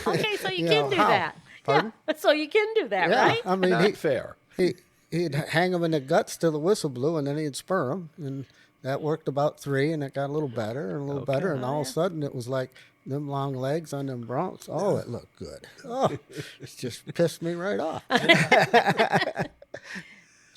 Okay, so you You can know, do how? that. Pardon? Yeah, so you can do that, Yeah, right? I mean, Not fair. he'd hang him in the guts till the whistle blew, and then he'd spur him, and that worked about 3, and it got a little better and a little better, and all of a sudden it was like them long legs on them Bronx. Oh, it looked good. Oh, it just pissed me right off.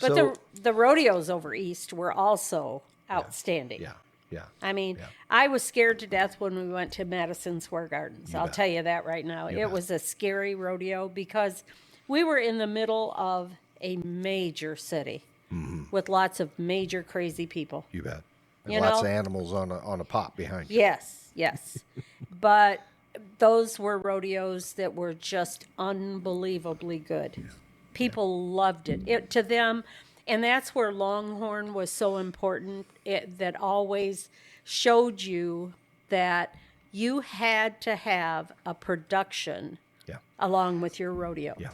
But So- the rodeos over east were also outstanding. Yeah, yeah. I mean, I was scared to death when we went to Madison Square Gardens. I'll tell you that right now. It was a scary rodeo because we were in the middle of a major city with lots of major crazy people. You bet. And You lots know? of animals on a pop behind you. Yes, yes. But those were rodeos that were just unbelievably good. People loved it. To them, and that's where Longhorn was so important, that always showed you that you had to have a production Yeah, along with your rodeo. yeah.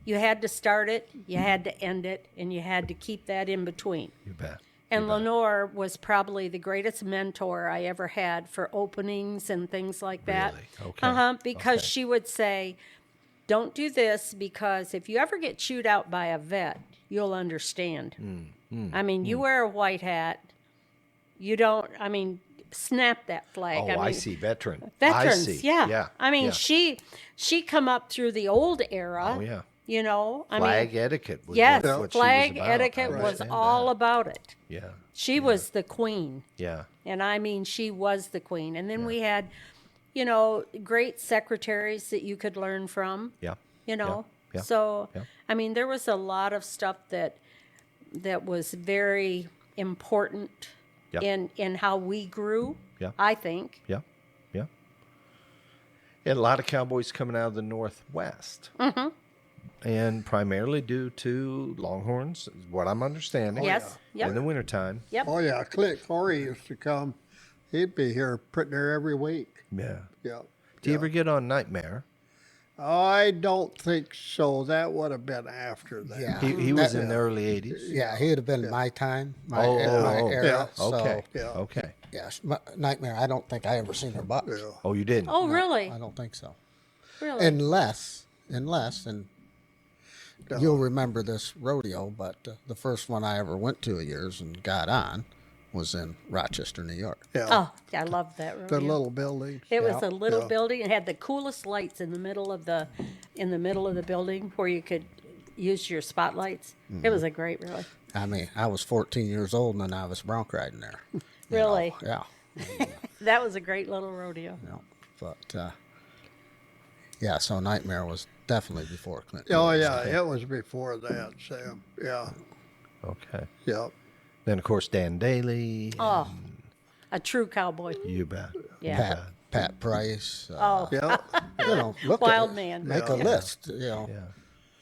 You had to start it, you had to end it, and you had to keep that in between. You bet. And Lenore was probably the greatest mentor I ever had for openings and things like that. Really? Okay. Because Okay. she would say, don't do this because if you ever get chewed out by a vet, you'll understand. I mean, you wear a white hat. You don't, I mean, snap that flag. Oh, I I mean, see. Veteran. Veterans, I see. yeah. Yeah. I mean, yeah. she come up through the old era. Oh, yeah. You know, I Flag mean, etiquette was yes, what she flag was about. etiquette I was understand all that. about it. Yeah. She was the queen. Yeah. And I mean, she was the queen. And then we had, you know, great secretaries that you could learn from, Yeah. you know. Yeah. So, Yeah. I mean, there was a lot of stuff that was very important Yeah. in how we grew, Yeah. I think. Yeah. Yeah. And a lot of cowboys coming out of the Northwest. Mm-hmm. And primarily due to longhorns, is what I'm understanding. Yes. Yep. In the wintertime. Yep. Oh yeah, Clint Corey used to come. He'd be here pretty near every week. Yeah. Yeah. Do you ever get on Nightmare? I don't think so. That would have been after that. Yeah. He was in the early 80s. Yeah, he'd have been my time, my Oh, era. Yeah. So, Okay. Yeah. Okay. yes, Nightmare, I don't think I ever seen her butt. Yeah. Oh, you didn't? Oh, really? I don't think so. Really? Unless, and you'll remember this rodeo, but the first one I ever went to of yours and got on was in Rochester, New York. Yeah. Oh, I loved that rodeo. Good little buildings. It was a little Yeah. building. It had the coolest lights in the middle of the building where you could use your spotlights. It was a great rodeo. I mean, I was 14 years old and then I was bronc riding there. you Really, know. Yeah. that was a great little rodeo. Yeah. But, yeah, so Nightmare was definitely before Clint. Oh Eastwood. yeah, it was before that, Sam. Yeah. Okay. Yeah. Then, of course, Dan Daly. Oh, a true cowboy. You bet. Yeah. Pat Price. Oh, Yeah. You know, look Wild at, man. Make a list. You know, Yeah.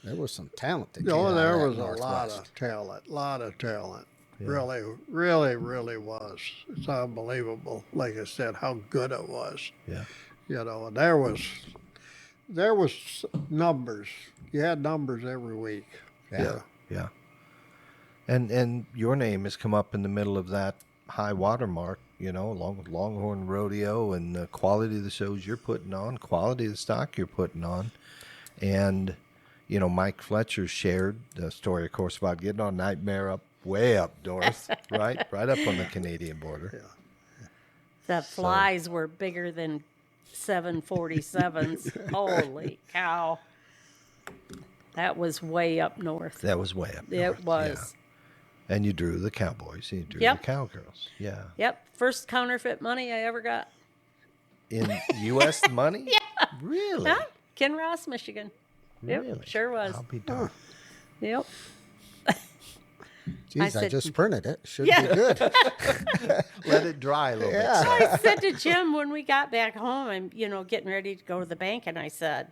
there was some talent that came Oh, out there of was that a lot Northwest. of talent. Lot of talent. Really, really, really was. It's unbelievable. Like I said, how good it was. Yeah. You know, and there was numbers. You had numbers every week. Yeah. Yeah. And your name has come up in the middle of that high water mark, you know, along with Longhorn Rodeo and the quality of the shows you're putting on, quality of the stock you're putting on. And, you know, Mike Fletcher shared the story, of course, about getting on Nightmare up way up north, right up on the Canadian border. the flies were bigger than 747s. Holy cow! That was way up north. That was way up north. It was. Yeah. And you drew the cowboys, and you drew Yep. the cowgirls. Yeah. Yep, first counterfeit money I ever got. In U.S. money? Yeah. Really? Huh? Ken Ross, Michigan. Yep, Really? sure was. I'll be darned. Yep. Jeez, I said- just printed it. Should Yeah. be good. Let it dry a little Yeah. bit. I said to Jim when we got back home, I'm, getting ready to go to the bank, and I said,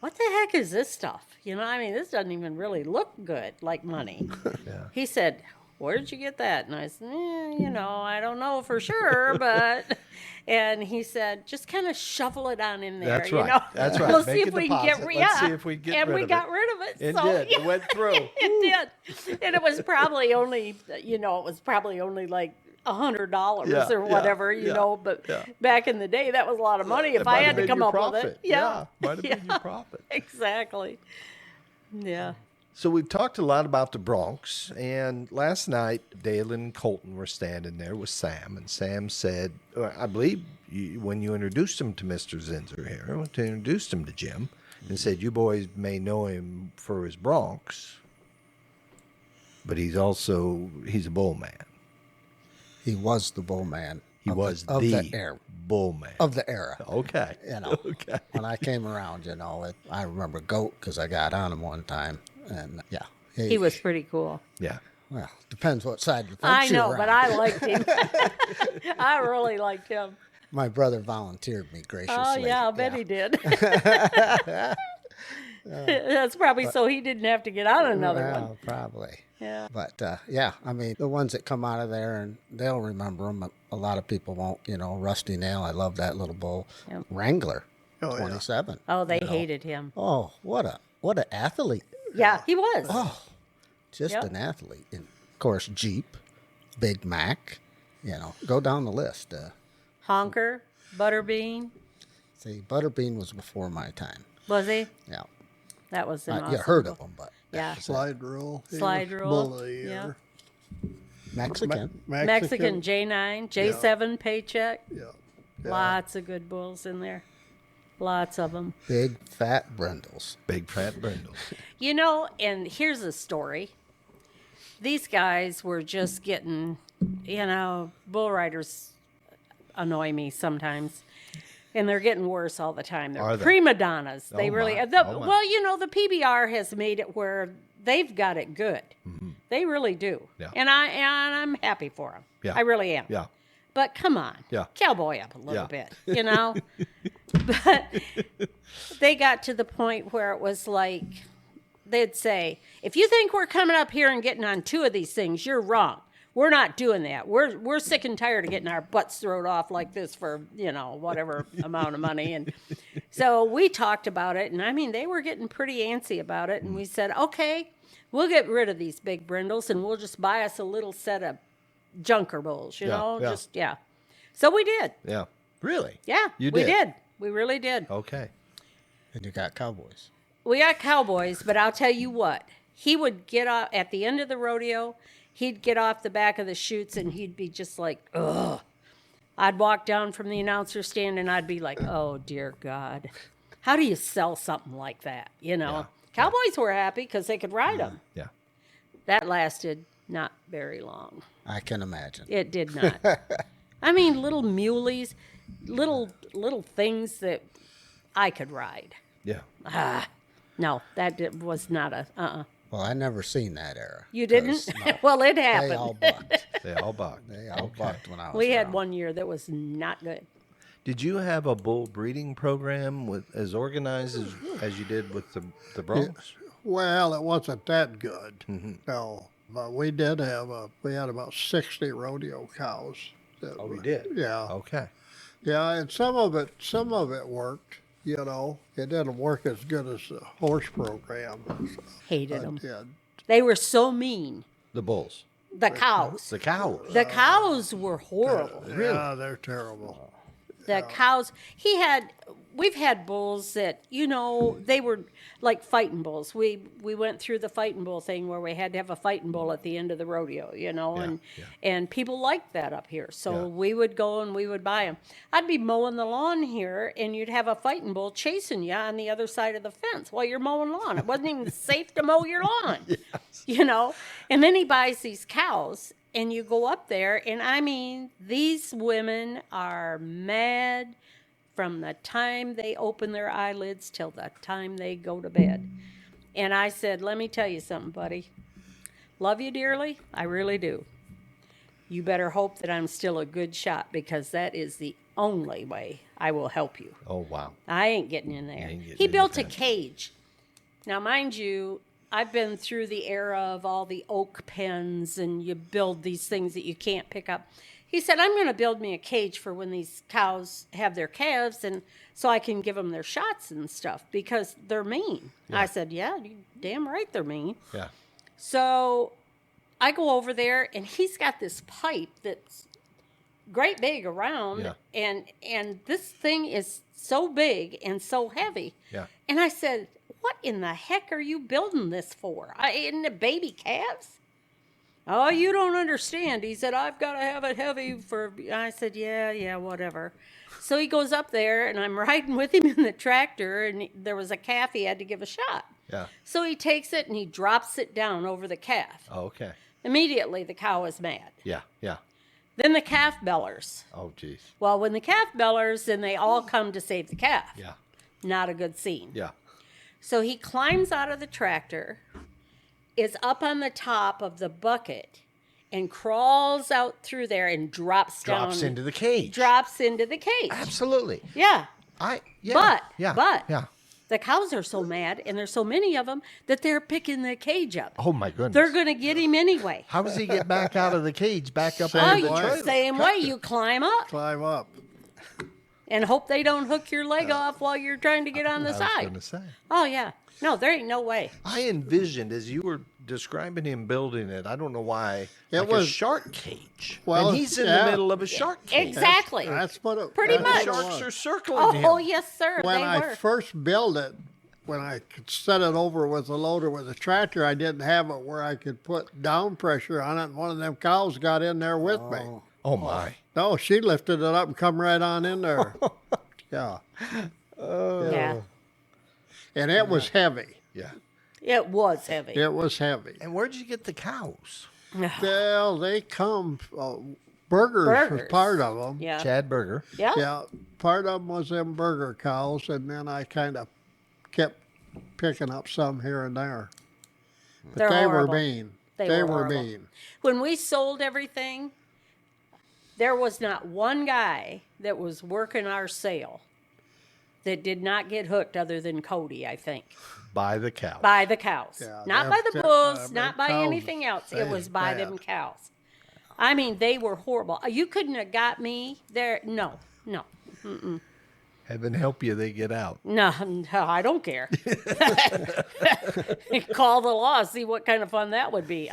what the heck is this stuff? I mean, this doesn't even really look good like money. Yeah. He said, where'd you get that? And I said, I don't know for sure, but, and he said, just kind of shovel it on in there. That's right. That's right. We'll Make see a if we can deposit. get, Let's see if we can get and rid we of got it. rid of it. It So, did. It went through. It did. And it was probably only, like $100 or whatever, but back in the day, that was a lot of money if I had to come up with it. Yeah. Might have been your profit. Exactly. Yeah. So we've talked a lot about the Bronx, and last night Dale and Colton were standing there with Sam, and Sam said, I believe when you introduced him to Mr. Zinser here, when you introduced him to Jim, and said, you boys may know him for his Bronx, but he's a bull man. He was the bull man. He was the era. Bull man. Of the era. Okay. Okay. When I came around, I remember Goat because I got on him one time. And he was pretty cool. Yeah. Well, depends what side you think. I know, but I liked him. I really liked him. My brother volunteered me graciously. Oh, yeah, I bet he did. That's probably so he didn't have to get on another one. Probably. Yeah. But, the ones that come out of there, and they'll remember them. A lot of people won't, Rusty Nail. I love that little bull. Yep. Wrangler, 27. Oh, they hated him. Oh, what an athlete. Yeah, he was. Oh, just an athlete. And, of course, Jeep, Big Mac, go down the list. Honker, Butterbean. See, Butterbean was before my time. Was he? Yeah. That was an awesome You heard of him, but. Yeah. Slide Rule. Slide Rule. Bull of the year. Mexican. Mexican J9, J7 Paycheck. Yeah. Lots of good bulls in there. Lots of them. Big fat brindles. Big fat brindles. And here's a story. These guys were just getting, bull riders annoy me sometimes. And they're getting worse all the time. They're prima donnas. They really my. The PBR has made it where they've got it good. Mm-hmm. They really do. Yeah. And I'm happy for them. Yeah. I really am. Yeah. But come on. Yeah. Cowboy up a little bit, But they got to the point where it was like they'd say, if you think we're coming up here and getting on two of these things, you're wrong. We're not doing that. We're sick and tired of getting our butts thrown off like this for, whatever amount of money. And so we talked about it. And they were getting pretty antsy about it. And we said, okay, we'll get rid of these big brindles and we'll just buy us a little set of junker bulls, So we did. Yeah. Really? Yeah. We did. We really did. Okay. And you got cowboys. We got cowboys, but I'll tell you what. He would get off at the end of the rodeo. He'd get off the back of the chutes and he'd be just like, ugh. I'd walk down from the announcer stand and I'd be like, oh, dear God. How do you sell something like that? Cowboys were happy because they could ride them. Yeah. That lasted not very long. I can imagine. It did not. Little muleys, little things that I could ride. Yeah. No, was not a, Well, I never seen that era. You didn't? No, Well, it happened. they all bucked. They all bucked. They all bucked when I was We had around. one year that was not good. Did you have a bull breeding program as organized as you did with the Bronx? Well, it wasn't that good. Mm-hmm. No. But we did we had about 60 rodeo cows. We did? Yeah. Okay. Yeah, and some of it worked. It didn't work as good as the horse program. Hated them. Yeah. They were so mean. The bulls. The cows. The cows. The cows were horrible. Yeah, they're terrible. The cows. We've had bulls that, they were like fighting bulls. We went through the fighting bull thing where we had to have a fighting bull at the end of the rodeo, and people liked that up here. So we would go and we would buy them. I'd be mowing the lawn here and you'd have a fighting bull chasing you on the other side of the fence while you're mowing lawn. It wasn't even safe to mow your lawn, And then he buys these cows. And you go up there, and these women are mad from the time they open their eyelids till the time they go to bed. And I said, let me tell you something, buddy. Love you dearly. I really do. You better hope that I'm still a good shot because that is the only way I will help you. Oh, wow. I ain't getting in there. You ain't getting He in the built a fence. cage. Now, mind you, I've been through the era of all the oak pens and you build these things that you can't pick up. He said, I'm going to build me a cage for when these cows have their calves and so I can give them their shots and stuff because they're mean. Yeah. I said, yeah, you damn right they're mean. Yeah. So I go over there and he's got this pipe that's great big around and this thing is so big and so heavy. Yeah. And I said, what in the heck are you building this for? In the baby calves? Oh, you don't understand. He said, I've got to have it heavy for... I said, yeah, whatever. So he goes up there, and I'm riding with him in the tractor, and there was a calf he had to give a shot. Yeah. So he takes it, and he drops it down over the calf. Oh, okay. Immediately, the cow is mad. Yeah. Yeah. Then the calf bellers. Oh, geez. Well, when the calf bellers, then they all come to save the calf. Yeah. Not a good scene. Yeah. So he climbs out of the tractor, is up on the top of the bucket, and crawls out through there and drops down. Into the cage. Drops into the cage. Absolutely. Yeah. But the cows are so mad, and there's so many of them, that they're picking the cage up. Oh, my goodness. They're going to get him anyway. How does he get back out of the cage, back up Same into the way. trailer? Same way, you climb up Climb up. and hope they don't hook your leg off while you're trying to get on the I was side. going to say. Oh, yeah. No, there ain't no way. I envisioned, as you were describing him building it, I don't know why, It like a was- shark cage. Well, and he's in the yeah. middle of a shark cage. Exactly. That's what it Pretty that's what much. it Sharks was. are circling him. Oh, yes, sir. When they I were. first built it, when I could set it over with a loader with a tractor, I didn't have it where I could put down pressure on it, and one of them cows got in there with me. Oh, my. No, she lifted it up and come right on in there. Yeah. Yeah. And it was heavy. Yeah. It was heavy. It was heavy. And where'd you get the cows? Well, they come, burgers was Burgers. part of them. Yeah. Chad Berger. Yeah. Yeah, part of them was them burger cows, and then I kind of kept picking up some here and there. But They're they horrible. were mean. They They were were horrible. mean. When we sold everything, there was not one guy that was working our sale that did not get hooked other than Cody, I think, By the cow. by the cows. Yeah, Not by the them wolves, not by cows, anything else. It was by bad. them cows. I mean, they were horrible. You couldn't have got me there. No. Heaven help you, they get out. No, I don't care. Call the law, see what kind of fun that would be.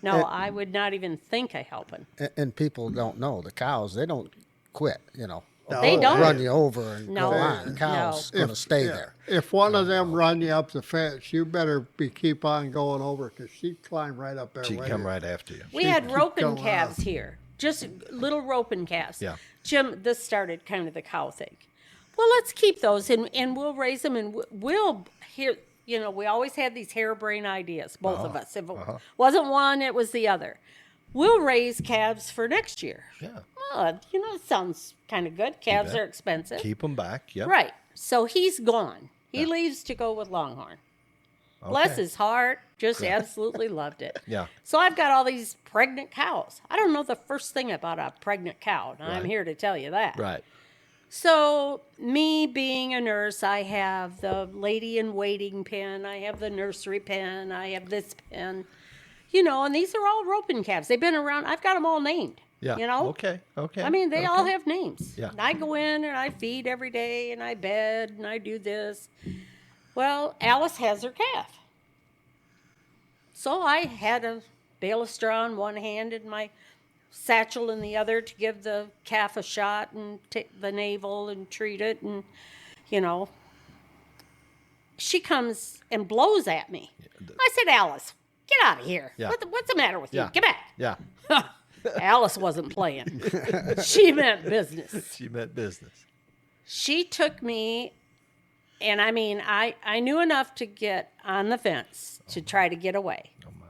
No, I would not even think of helping. And people don't know the cows. They don't quit. You know, They don't. run you over and No. go on. The cow's going to stay Yeah. there. If one of them run you up the fence, you better keep on going over because she'd climb right up there. She'd with come you. right after you. We She had keep roping going calves on. here, just little roping calves. Yeah. Jim, this started kind of the cow thing. Well, let's keep those and we'll raise them and we'll here. You know, we always had these harebrained ideas, both of us. If it wasn't one, it was the other. We'll raise calves for next year. Yeah. Oh, you know, it sounds kind of good. Calves bet. are expensive. Keep them back. Yep. Right. So he's gone. He leaves to go with Longhorn. Bless Okay. his heart. Just absolutely loved it. Yeah. So I've got all these pregnant cows. I don't know the first thing about a pregnant cow. And I'm Right. here to tell you that. Right. So me being a nurse, I have the lady in waiting pen. I have the nursery pen. I have this pen. You know, and these are all roping calves. They've been around. I've got them all named. Yeah. You know? Okay. Okay. I mean, they all have names. Yeah. And I go in and I feed every day and I bed and I do this. Well, Alice has her calf. So I had a bale of straw in one hand and my satchel in the other to give the calf a shot and take the navel and treat it. And, you know, she comes and blows at me. I said, Alice, get out of here. Yeah. What's the matter with you? Yeah. Get back. Yeah. Alice wasn't playing. She meant business. She meant business. She took me, and I mean, I knew enough to get on the fence to try to get away. Oh my.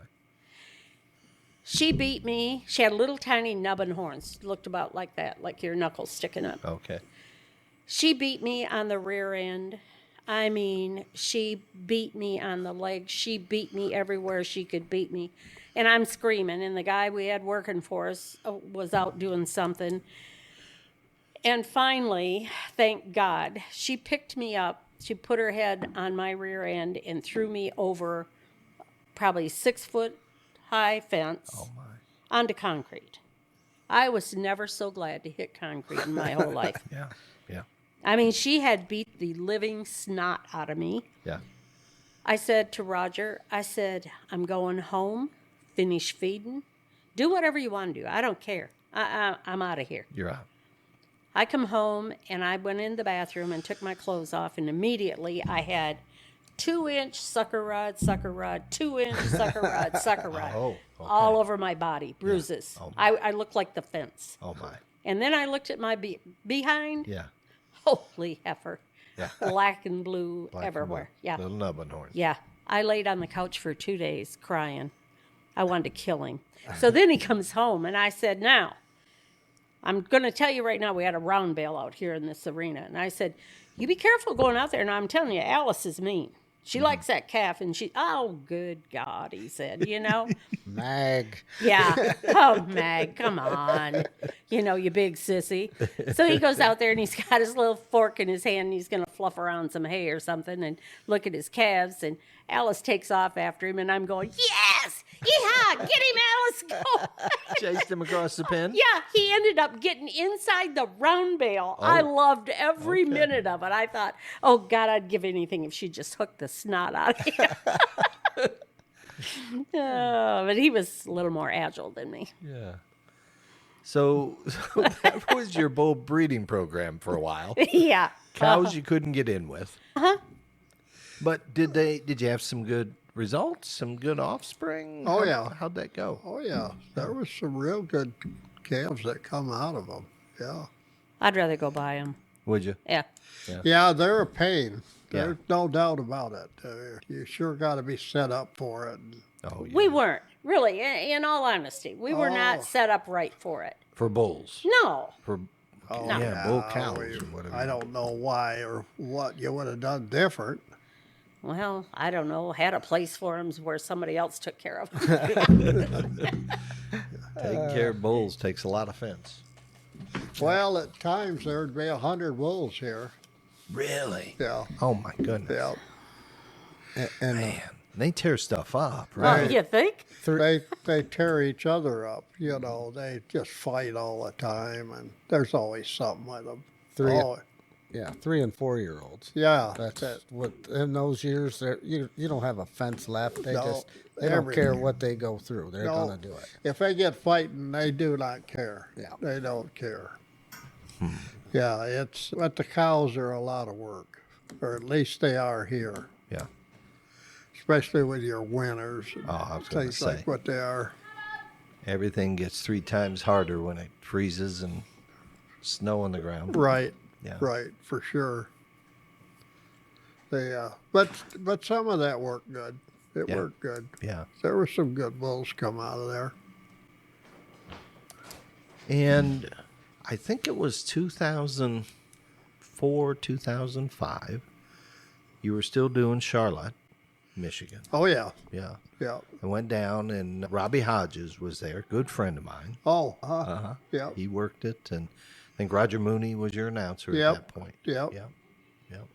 She beat me. She had little tiny nubbin horns, looked about like that, like your knuckles sticking up. Okay. She beat me on the rear end. I mean, she beat me on the legs. She beat me everywhere she could beat me. And I'm screaming, and the guy we had working for us was out doing something. And finally, thank God, she picked me up. She put her head on my rear end and threw me over probably 6-foot high fence Oh my. onto concrete. I was never so glad to hit concrete in my whole life. Yeah. Yeah. I mean, she had beat the living snot out of me. Yeah. I said to Roger, I said, I'm going home, finish feeding, do whatever you want to do. I don't care. I'm out of here. You're out. I come home and I went in the bathroom and took my clothes off, and immediately I had 2-inch sucker rod, 2-inch sucker rod, Oh, okay. all over my body, bruises. Oh, my. I looked like the fence. Oh my. And then I looked at my behind. Yeah. Holy heifer. Yeah. Black and blue Black and everywhere. blue. Yeah. Little nubbin horns. Yeah. I laid on the couch for 2 days crying. I wanted to kill him. So then he comes home, and I said, now, I'm going to tell you right now, we had a round bale out here in this arena. And I said, you be careful going out there. And I'm telling you, Alice is mean. She likes that calf. And oh, good God, he said, Mag. Yeah. Oh, Mag, come on. You big sissy. So he goes out there and he's got his little fork in his hand and he's going to fluff around some hay or something and look at his calves. And Alice takes off after him and I'm going, yes! Yeehaw! Get him, Alice! Go! Chased him across the pen? Yeah, he ended up getting inside the round bale. I loved every Okay. minute of it. I thought, oh, God, I'd give anything if she just hooked the snot out of him. Oh, but he was a little more agile than me. Yeah. So that was your bull breeding program for a while. Yeah. Cows you couldn't get in with. Uh-huh. But did you have some good results, some good offspring? Oh, yeah. How'd that go? Oh, yeah. There was some real good calves that come out of them. Yeah. I'd rather go buy them. Would you? Yeah. Yeah, they're a pain. Yeah. There's no doubt about it. You sure got to be set up for it. Oh, yeah. We weren't, really, in all honesty. We were Oh. not set up right for it. For bulls. No. For Oh, yeah, bull cows. we- or whatever. I don't know why or what you would have done different. Well, I don't know. Had a place for them where somebody else took care of them. Taking care of bulls takes a lot of fence. Well, at times there'd be 100 wolves here. Really? Yeah, Oh my goodness. yeah. And Man, they tear stuff up, Oh, right? you think? They tear each other up. They just fight all the time, and there's always something with them. Three- Oh, yeah, 3 and 4 year olds. yeah. That's what in those years. You don't have a fence left. They No, they don't care everything. what they go through. They're No. gonna do it. If they get fighting, they do not care. Yeah. They don't care. Yeah, but the cows are a lot of work, or at least they are here, Yeah. especially with your winters and Oh, I was going to things say. like what they are. Everything gets 3 times harder when it freezes and snow on the ground. Right, Yeah. right, for sure. But some of that worked good. It Yeah. worked good. Yeah. There were some good bulls come out of there. And I think it was 2004, 2005. You were still doing Charlotte, Michigan. Oh yeah, Yeah. yeah. I went down and Robbie Hodges was there, good friend of mine. Oh, Uh-huh. yeah, He worked it, and I think Roger Mooney was your announcer Yep. at that point. Yep. Yep. Yep.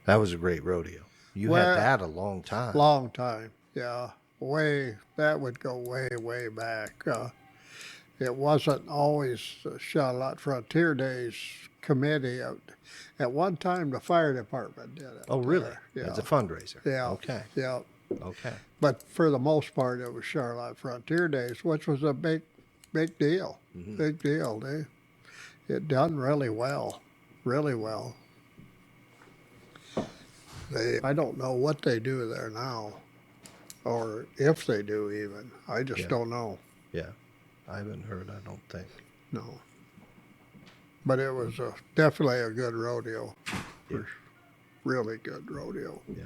That was a great rodeo. You Well, had that a long time. long time. Yeah, that would go way back. It wasn't always the Charlotte Frontier Days committee. At one time, the fire department did it. Oh, really? Yeah. As a fundraiser. Yeah. Okay. Yeah. Okay. But for the most part, it was Charlotte Frontier Days, which was a big deal. Mm-hmm. Big deal. It done really well. Really well. I don't know what they do there now, or if they do even. I just Yeah. don't know. Yeah. I haven't heard, I don't think. No. But it was definitely a good rodeo. Yeah. Really good rodeo. Yeah.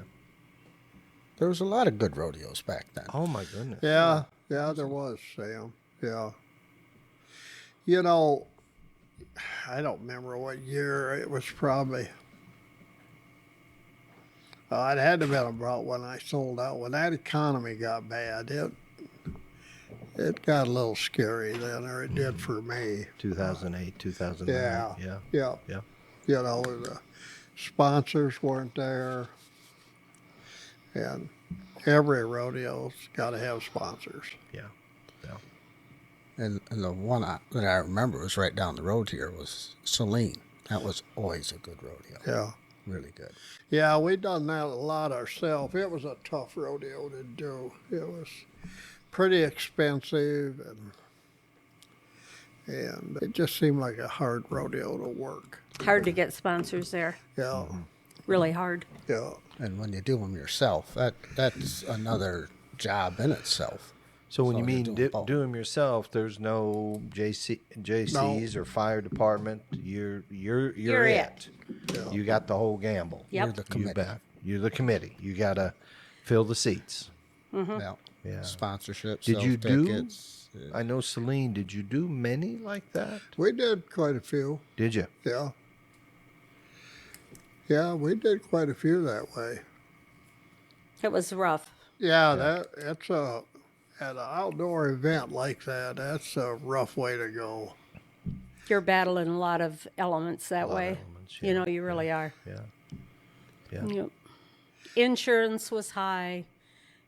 There was a lot of good rodeos back then. Oh, my goodness. Yeah, there was, Sam. Yeah. I don't remember what year. It was probably, it had to have been about when I sold out. When that economy got bad, it got a little scary then, or it did for me. 2008, 2009. Yeah. Yeah. Yeah. Yeah. The sponsors weren't there. And Every rodeo's got to have sponsors. Yeah. Yeah. And the one that I remember was right down the road here was Celine. That was always a good rodeo. Yeah. Really good. Yeah, we done that a lot ourselves. It was a tough rodeo to do. It was pretty expensive, and it just seemed like a hard rodeo to work. Hard to get sponsors there. Yeah, Really hard. yeah. And when you do them yourself, that's another job in itself. So when So you you're mean doing both. do them yourself, there's no JCs or fire department. You're You're it. Yeah. You got the whole gamble. Yep. You're the You committee. bet. You're the committee. You gotta fill the seats. Yeah. Yeah. Sponsorship. Did you do? tickets. I know Celine. Did you do many like that? We did quite a few. Did you? Yeah. Yeah, we did quite a few that way. It was rough. Yeah, that's at an outdoor event like that. That's a rough way to go. You're battling a lot of elements that way. elements, You know, you really are. Yeah. Yeah. Yep. Insurance was high.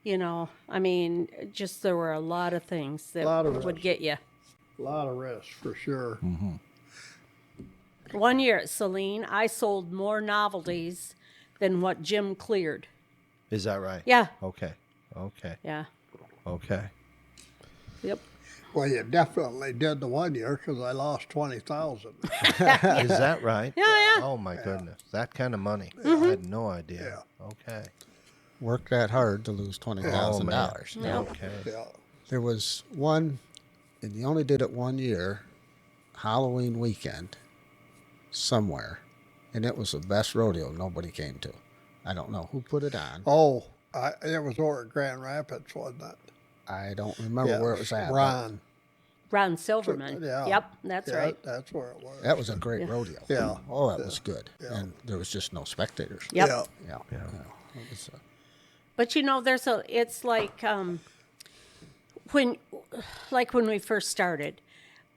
You know, I mean, just there were a lot of things that Lot of would risk. get you. A lot of risk for sure. One year at Celine, I sold more novelties than what Jim cleared. Is that right? Yeah, Okay. Okay. yeah, Okay. yep. Well, you definitely did the one year because I lost 20,000. Is that right? Yeah, yeah. Oh my goodness, that kind of money. I had no idea. Okay. Worked that hard to lose $20,000. Yeah. Okay. Yeah. There was one, and you only did it one year, Halloween weekend, somewhere, and it was the best rodeo nobody came to. I don't know who put it on. Oh, it was over at Grand Rapids, wasn't it? I don't remember where it was at. but Ron. Ron Silverman. Yeah. Yep, that's Yeah, right. That's where it was. That was a great rodeo. Yeah. Oh, that was good. And there was just no spectators. Yep. Yeah. Yeah. It was, But you know, it's like when we first started,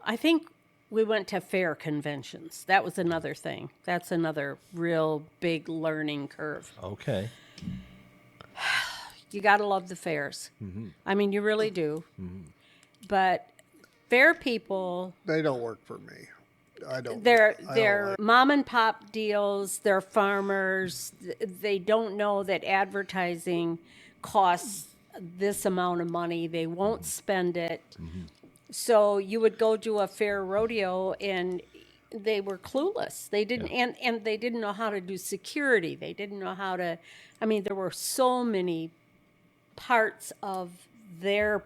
I think we went to fair conventions. That was another thing. That's another real big learning curve. Okay. You got to love the fairs. I mean, you really do. But fair people, They don't work for me. I don't. they're I don't they're like- mom and pop deals. They're farmers. They don't know that advertising costs this amount of money. They won't spend it. So you would go to a fair rodeo and they were clueless. They didn't and they didn't know how to do security. They didn't know how to I mean there were so many parts of their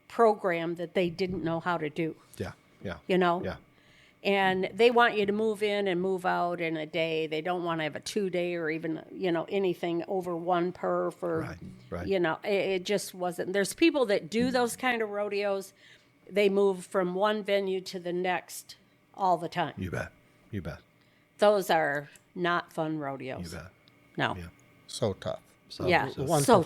program that they didn't know how to do, Yeah. Yeah. you know? Yeah. And they want you to move in and move out in a day. They don't want to have a 2-day or even, anything over one per for, Right, right. It just wasn't. There's people that do those kind of rodeos. They move from one venue to the next all the time. You bet. You bet. Those are not fun rodeos. You bet. No. Yeah. so tough. So, Yeah. One So,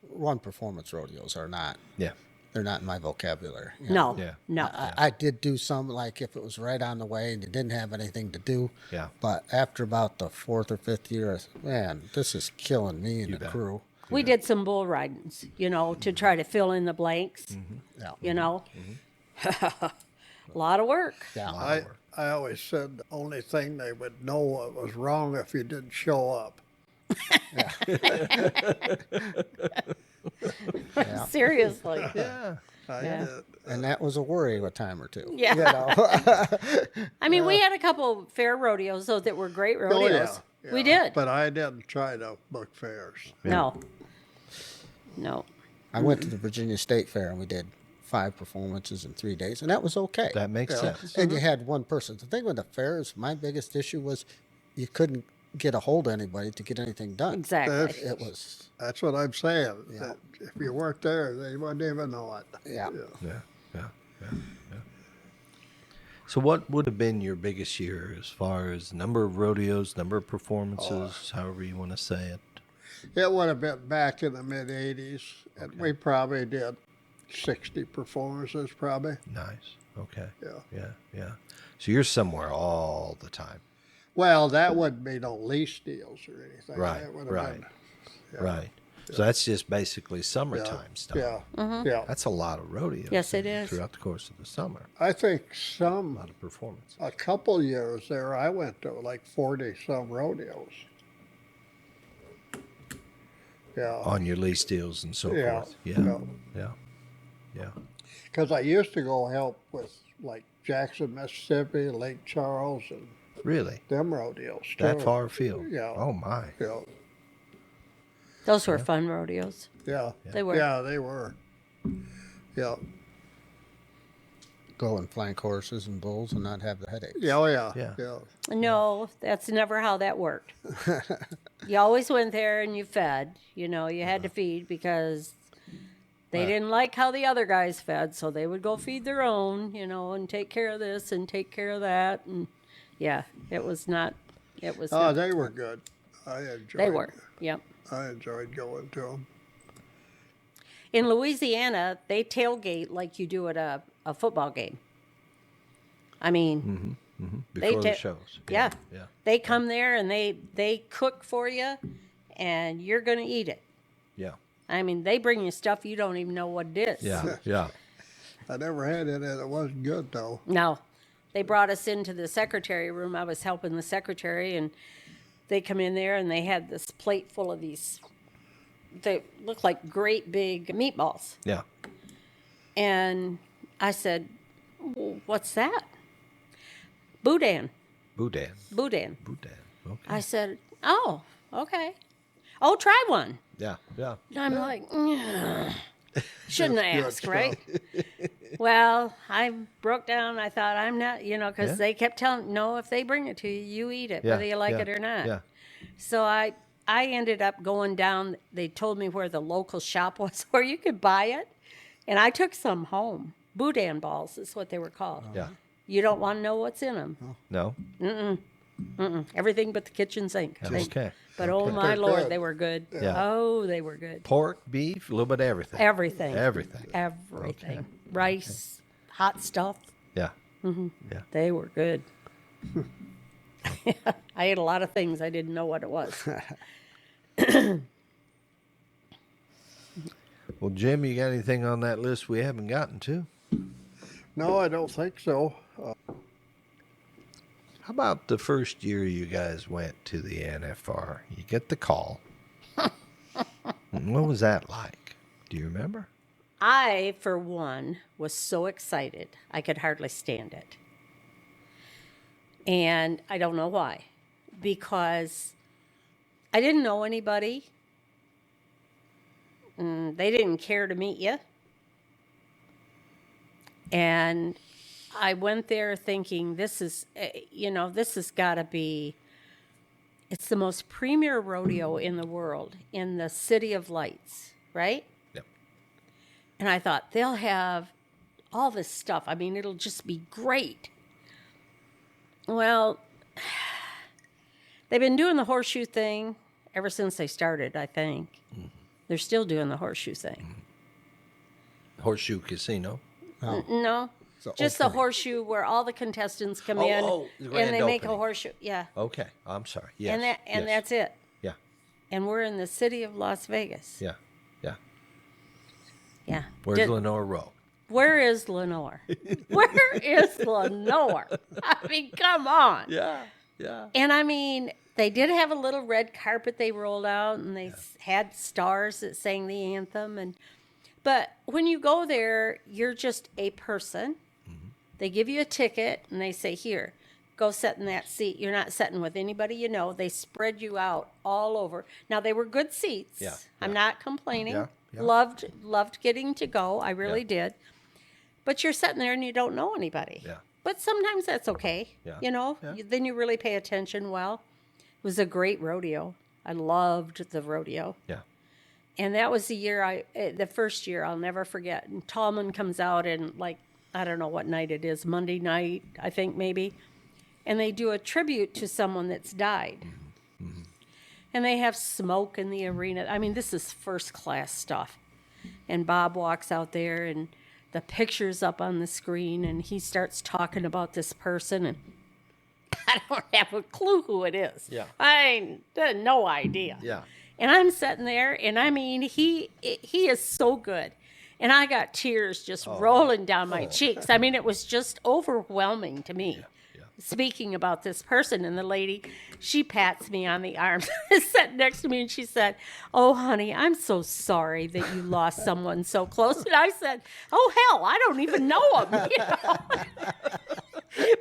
One performance rodeos are not. Yeah. They're not in my vocabulary. you no, know. Yeah. no. I did do some, like if it was right on the way and you didn't have anything to do. Yeah. But after about the 4th or 5th year, I said, man, this is killing me and the bet. crew. We did some bull ridings, to try to fill in the blanks, Yeah. a lot of work. Yeah. I always said the only thing they would know what was wrong if you didn't show up. Seriously. Yeah. I Yeah. did. And that was a worry a time or two. Yeah. You know? I mean, we had a couple fair rodeos, though, that were great rodeos. yeah. We did. But I didn't try to book fairs. No. No. I went to the Virginia State Fair and we did 5 performances in 3 days, and that was okay. That makes sense. And you had one person. The thing with the fairs, my biggest issue was you couldn't get a hold of anybody to get anything done. Exactly. It was, That's what I'm saying. That if you weren't there, they wouldn't even know it. yeah. Yeah. Yeah. Yeah. Yeah. So, what would have been your biggest year as far as number of rodeos, number of performances, however you want to say it? It would have been back in the mid 80s, and we probably did 60 performances, probably. Nice. Okay. Yeah. Yeah. Yeah. So you're somewhere all the time. Well, that wouldn't be no lease deals or anything. Right. That would have Right. been- Right. So that's just basically summertime stuff. Yeah, Mm-hmm. yeah. That's a lot of rodeos. Yes, it is. Throughout the course of the summer. I think A lot of performance. a couple years there, I went to like 40-some rodeos. Yeah. On your lease deals and so Yeah, forth. yeah. Yeah. Because I used to go help with like Jackson, Mississippi, Lake Charles, and Really? them rodeos too. That far afield? Yeah. Oh, my. Yeah, Those were fun rodeos. yeah. They were. Yeah, they were. Yeah. Go and flank horses and bulls and not have the headaches. Yeah, oh yeah. Yeah. Yeah. No, that's never how that worked. You always went there and you fed. You know, you had to feed because they didn't like how the other guys fed, so they would go feed their own, you know, and take care of this and take care of that. And yeah, it was not. Oh, not, they were good. I enjoyed. they were. Yep. I enjoyed going to them. In Louisiana, they tailgate like you do at a football game. I mean, Before the ta- shows. yeah. Yeah. They come there and they cook for you, and you're going to eat it. Yeah. I mean, they bring you stuff you don't even know what it is. Yeah. Yeah. I never had it, and it wasn't good though. No. They brought us into the secretary room. I was helping the secretary, and they come in there, and they had this plate full of these, they look like great big meatballs. Yeah. And I said, "Well, what's that?" Boudin. Boudin. Boudin. Boudin. Okay. I said, "Oh, okay. Oh, try one." Yeah. Yeah. And I'm like, "Ugh." Shouldn't That's good ask, right? Well, I broke down. I thought, I'm not, you know, because Yeah. they kept telling, no, if they bring it to you, you eat it, Yeah. whether you like yeah, it or not. Yeah. So I ended up going down. They told me where the local shop was where you could buy it. And I took some home. Boudin balls is what they were called. Yeah. You don't want to know what's in them. No? Everything but the kitchen sink. Okay. But oh my They're Lord, good. they were good. Yeah. Oh, they were good. Pork, beef, a little bit of everything. Everything. Everything. Everything. Rice, hot stuff. Yeah. They were good. I ate a lot of things. I didn't know what it was. Well, Jim, you got anything on that list we haven't gotten to? No, I don't think so. How about the first year you guys went to the NFR? You get the call. What was that like? Do you remember? I, for one, was so excited I could hardly stand it. And I don't know why. Because I didn't know anybody. They didn't care to meet you. And I went there thinking, this is, this has got to be, it's the most premier rodeo in the world, in the City of Lights, right? Yep. And I thought, they'll have all this stuff. I mean, it'll just be great. Well, they've been doing the horseshoe thing ever since they started, I think. They're still doing the horseshoe thing. Horseshoe Casino. No, just the horseshoe where all the contestants come in the and grand they make a opening. horseshoe. Yeah, Okay. I'm sorry. Yes. and yes. that's it. Yeah. And we're in the city of Las Vegas. Yeah. Yeah. Yeah. Where's Lenore Row? Where is Lenore? Where is Lenore? I mean, come on. Yeah. Yeah. And I mean, they did have a little red carpet they rolled out, and they had stars that sang the anthem. But when you go there, you're just a person. They give you a ticket, and they say, here, go sit in that seat. You're not sitting with anybody you know. They spread you out all over. Now, they were good seats. Yeah, I'm not complaining. Yeah, yeah. Loved getting to go. I really Yeah. did. But you're sitting there, and you don't know anybody. Yeah. But sometimes that's okay. Yeah. You know, Yeah. Then you really pay attention well. It was a great rodeo. I loved the rodeo. Yeah. And that was the first year I'll never forget. And Tallman comes out and I don't know what night it is, Monday night, I think maybe. And they do a tribute to someone that's died. And they have smoke in the arena. I mean, this is first class stuff. And Bob walks out there and the picture's up on the screen and he starts talking about this person and I don't have a clue who it is. Yeah. I had no idea. Yeah. And I'm sitting there, and I mean, he is so good. And I got tears just rolling down my cheeks. I mean, it was just overwhelming to me. Speaking about this person, and the lady, she pats me on the arm, sat next to me, and she said, "Oh, honey, I'm so sorry that you lost someone so close." And I said, "Oh, hell, I don't even know him." You know?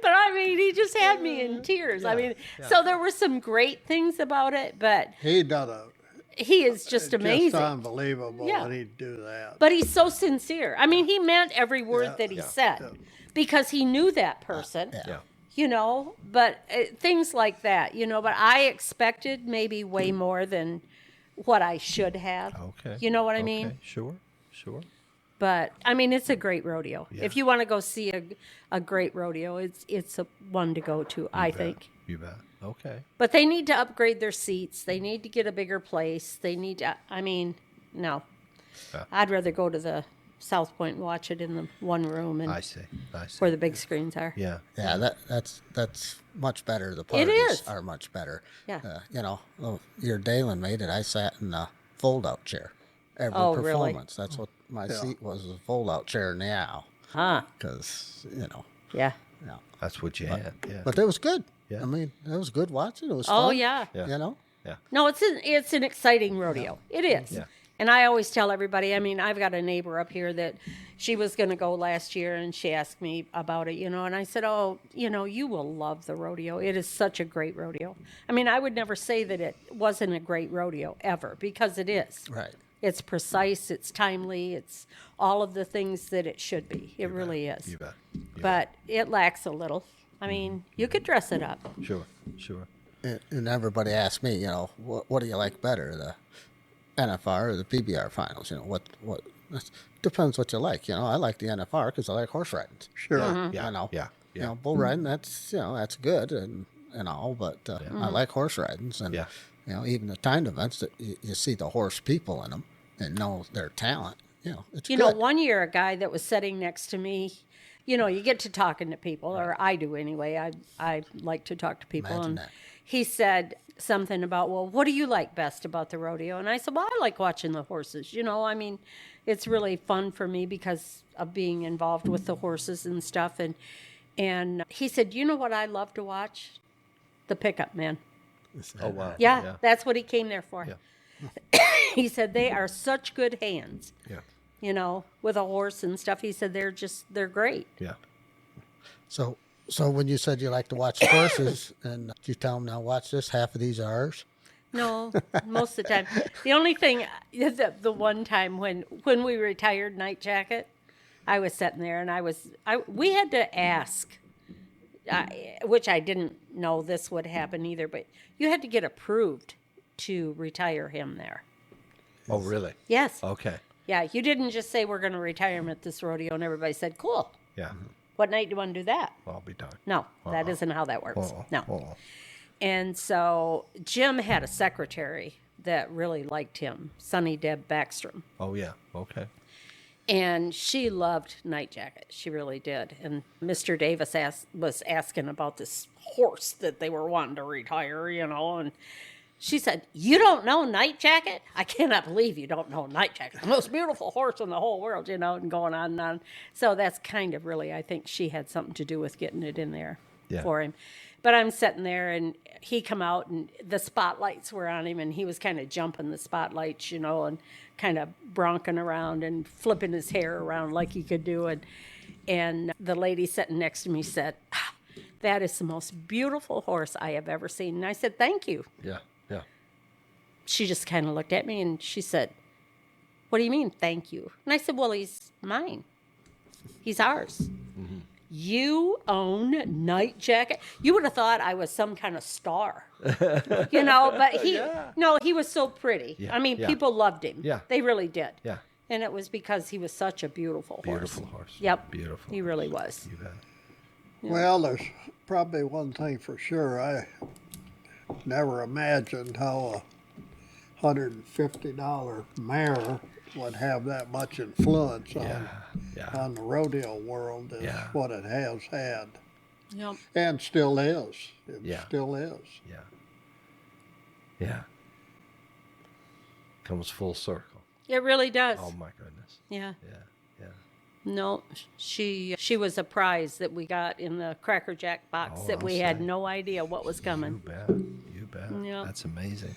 But I mean, he just had me in tears. I mean, so there were some great things about it, but He is just amazing. Just unbelievable Yeah. that he'd do that. But he's so sincere. I mean, he meant every word Yeah. that he said because he knew that person. Yeah. You know, but things like that, you know, but I expected maybe way more than what I should have. Okay. You know what I Okay. mean? Sure. But I mean, it's a great rodeo. Yeah. If you want to go see a great rodeo, it's a one to go to, I think. You bet. Okay. But they need to upgrade their seats. They need to get a bigger place. They need to, I mean, no. Yeah. I'd rather go to the South Point and watch it in the one room and I see. where the big screens are. Yeah. Yeah, that's much better. The parties is. are much better. Yeah. You know, your Dalen made it. I sat in a fold-out chair every Oh, really? performance. That's what my seat was a fold-out chair in the owl. Huh. Because, you know, Yeah. yeah. That's what you had. Yeah. But it was good. Yeah. I mean, it was good watching. It was Oh, fun. yeah. Yeah. You know? No, it's an exciting rodeo. It is. Yeah. And I always tell everybody, I mean, I've got a neighbor up here that she was going to go last year and she asked me about it, you know, and I said, "Oh, you know, you will love the rodeo. It is such a great rodeo." I mean, I would never say that it wasn't a great rodeo ever because it is. Right. It's precise, it's timely, it's all of the things that it should be. It really is. You bet. But it lacks a little. I mean, you could dress it up. Sure. And everybody asked me, you know, what do you like better, the NFR or the PBR finals? You know, what depends what you like. You know, I like the NFR because I like horse riding. Sure. Yeah. You know, Yeah. you know, bull riding, that's good and all, but I like horse riding, and Yeah. you know, even the timed events that you see the horse people in them and know their talent. You know, it's You good. know, one year a guy that was sitting next to me, you know, you get to talking to people, or I do anyway. I like to talk to people. Imagine And that. he said something about, "Well, what do you like best about the rodeo?" And I said, "Well, I like watching the horses. You know, I mean, it's really fun for me because of being involved with the horses and stuff." And he said, "You know what I love to watch? The pickup men." Oh wow. Yeah, that's what he came there for. Yeah. He said they are such good hands. Yeah. You know, with a horse and stuff. He said they're great. Yeah. So when you said you like to watch the horses, and you tell them, now watch this, half of these are ours. No, most of the time. The only thing, the one time when we retired Night Jacket, I was sitting there and we had to ask, which I didn't know this would happen either, but you had to get approved to retire him there. Oh really? Yes. Okay. Yeah, you didn't just say we're going to retire him at this rodeo and everybody said, "Cool. Yeah. What night do you want to do that?" I'll be darned. No, that isn't how that works. No. Uh-uh. And so Jim had a secretary that really liked him, Sunny Deb Backstrom. Oh yeah. Okay. And she loved Night Jacket. She really did. And Mr. Davis was asking about this horse that they were wanting to retire, you know, and she said, "You don't know Night Jacket? I cannot believe you don't know Night Jacket. The most beautiful horse in the whole world," you know, and going on and on. So that's kind of really, I think she had something to do with getting it in there for him. But I'm sitting there and he come out and the spotlights were on him and he was kind of jumping the spotlights, you know, and kind of bronking around and flipping his hair around like he could do. And the lady sitting next to me said, "That is the most beautiful horse I have ever seen." And I said, "Thank you." Yeah. Yeah. She just kind of looked at me and she said, "What do you mean, thank you?" And I said, "Well, he's mine. He's ours. Mm-hmm. You own Night Jacket." You would have thought I was some kind of star, you know, but no, he was so pretty. Yeah, I mean, yeah. people loved him. Yeah. They really did. Yeah. And it was because he was such a beautiful horse. Beautiful horse. Yep. Beautiful. He really was. You bet. Well, there's probably one thing for sure. I never imagined how a $150 mare would have that much influence Yeah. on the rodeo world as Yeah. what it has had. Yep. And still is. It Yeah. still is. Yeah. Yeah. Comes full circle. It really does. Oh my goodness. Yeah. Yeah. Yeah. No, she was a prize that we got in the Cracker Jack box Oh, that I'll we had say. no idea what was You coming. bet. You bet. Yeah. That's amazing.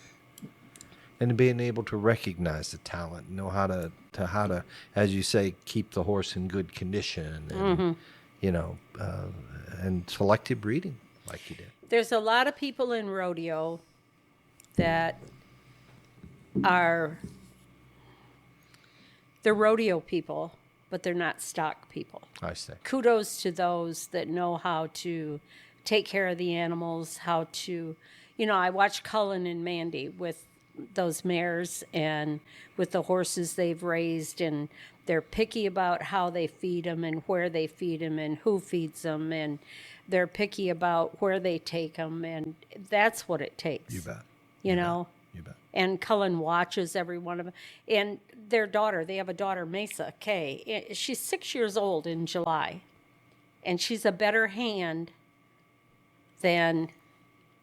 And being able to recognize the talent, know how to, as you say, keep the horse in good condition, and you know, and selective breeding like you did. There's a lot of people in rodeo that they're rodeo people, but they're not stock people. I say. Kudos to those that know how to take care of the animals, how to, I watched Cullen and Mandy with those mares and with the horses they've raised, and they're picky about how they feed them and where they feed them and who feeds them, and they're picky about where they take them, and that's what it takes. You bet. You know? You bet. And Cullen watches every one of them. And their daughter, they have a daughter, Mesa Kay. She's 6 years old in July. And she's a better hand than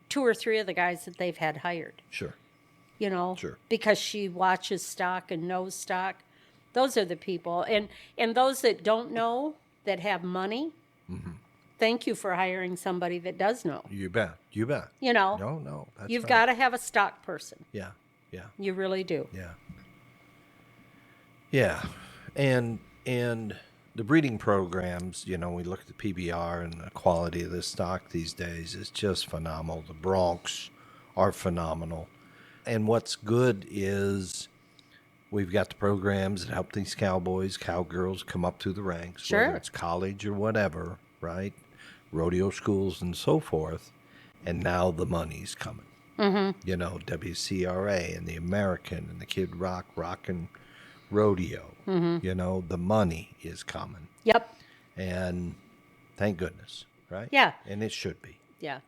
2 or 3 of the guys that they've had hired. Sure. Sure. Because she watches stock and knows stock. Those are the people. And those that don't know, that have money, thank you for hiring somebody that does know. You bet. You bet. No, that's You've right. got to have a stock person. Yeah. Yeah. You really do. Yeah. Yeah. And the breeding programs, we look at the PBR, and the quality of the stock these days is just phenomenal. The broncs are phenomenal. And what's good is we've got the programs that help these cowboys, cowgirls come up through the ranks, Sure. whether it's college or whatever, right? Rodeo schools and so forth. And now the money's coming. WCRA and the American and the Kid Rock and Rodeo. The money is coming. Yep. And thank goodness, right? Yeah. And it should be. Yeah.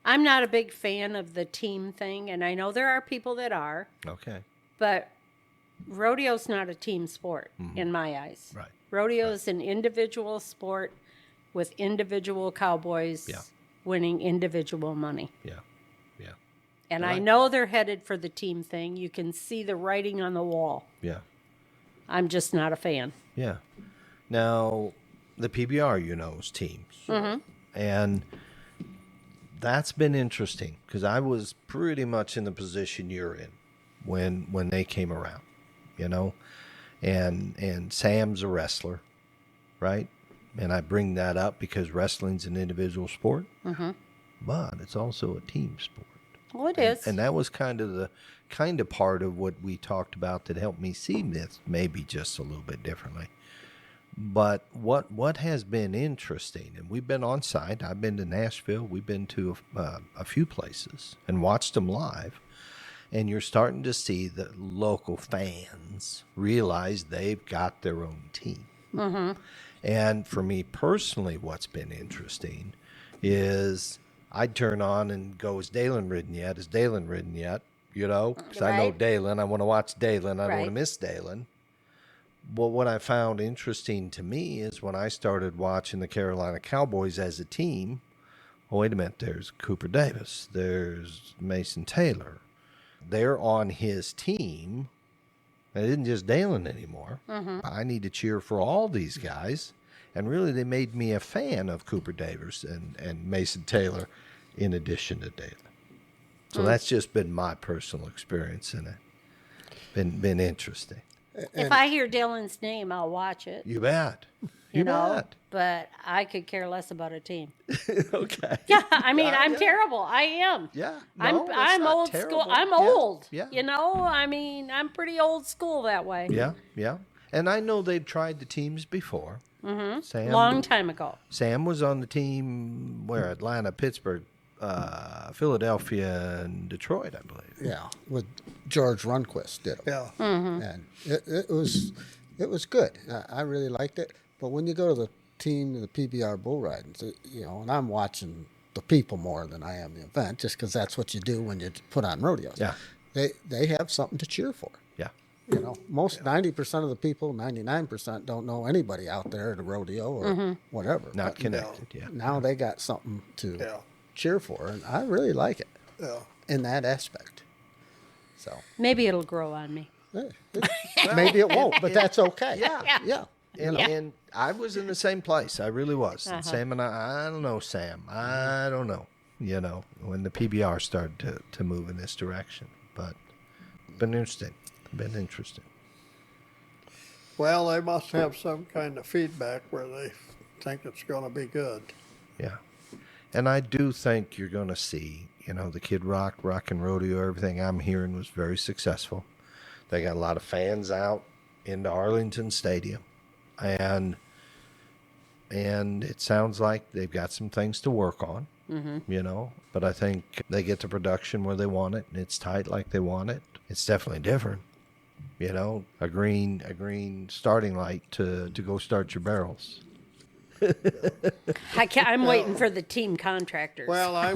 I'm not a big fan of the team thing, and I know there are people that are, Okay. but rodeo's not a team sport in my eyes. Right. Rodeo is an individual sport with individual cowboys Yeah. winning individual money. Yeah. Yeah. And Right. I know they're headed for the team thing. You can see the writing on the wall. Yeah. I'm just not a fan. Yeah. Now, the PBR, is teams. And that's been interesting because I was pretty much in the position you're in when they came around, and Sam's a wrestler, right? And I bring that up because wrestling's an individual sport, but it's also a team sport. Well, it is. And that was kind of part of what we talked about that helped me see this maybe just a little bit differently. But what has been interesting, and we've been on site. I've been to Nashville. We've been to a few places and watched them live. And you're starting to see that local fans realize they've got their own team. And for me personally, what's been interesting is I'd turn on and go, is Dalen ridden yet? Is Dalen ridden yet? Because I know Right. Dalen. I want to watch Dalen. I don't want to Right. miss Dalen. But what I found interesting to me is when I started watching the Carolina Cowboys as a team, oh, wait a minute, there's Cooper Davis, there's Mason Taylor. They're on his team. It isn't just Dalen anymore. I need to cheer for all these guys. And really, they made me a fan of Cooper Davis and Mason Taylor in addition to Dalen. So that's just been my personal experience in it. Been interesting. If I hear Dylan's name, I'll watch it. You bet. You bet. But I could care less about a team. Okay. Yeah, I mean, I'm yeah. terrible. I am. Yeah. I'm No, that's I'm not old terrible. school. I'm Yeah, old. Yeah. I mean, I'm pretty old school that way. Yeah. Yeah. And I know they've tried the teams before. Sam, Long time ago. Sam was on the team where Atlanta, Pittsburgh, Philadelphia, and Detroit, I believe. Yeah, with George Runquist did it. Yeah. And it was good. I really liked it. But when you go to the team, the PBR bull riding, and I'm watching the people more than I am the event, just because that's what you do when you put on rodeos. Yeah. They have something to cheer for. Yeah. Most 90% of the people, 99% don't know anybody out there at a rodeo or whatever. Not But connected. Yeah. Now they got something to Yeah. cheer for, and I really like it Yeah. in that aspect. So Maybe it'll grow on me. maybe it won't, but that's okay. Yeah. Yeah. And I was in the same place. I really was. And Sam and I don't know, Sam. I don't know, when the PBR started to move in this direction. But been interesting. Well, they must have some kind of feedback where they think it's going to be good. Yeah. And I do think you're going to see, the Kid Rock and Rodeo, everything I'm hearing was very successful. They got a lot of fans out into Arlington Stadium. And it sounds like they've got some things to work on, but I think they get the production where they want it, and it's tight like they want it. It's definitely different, a green starting light to go start your barrels. I'm waiting for the team contractors. Well, Well,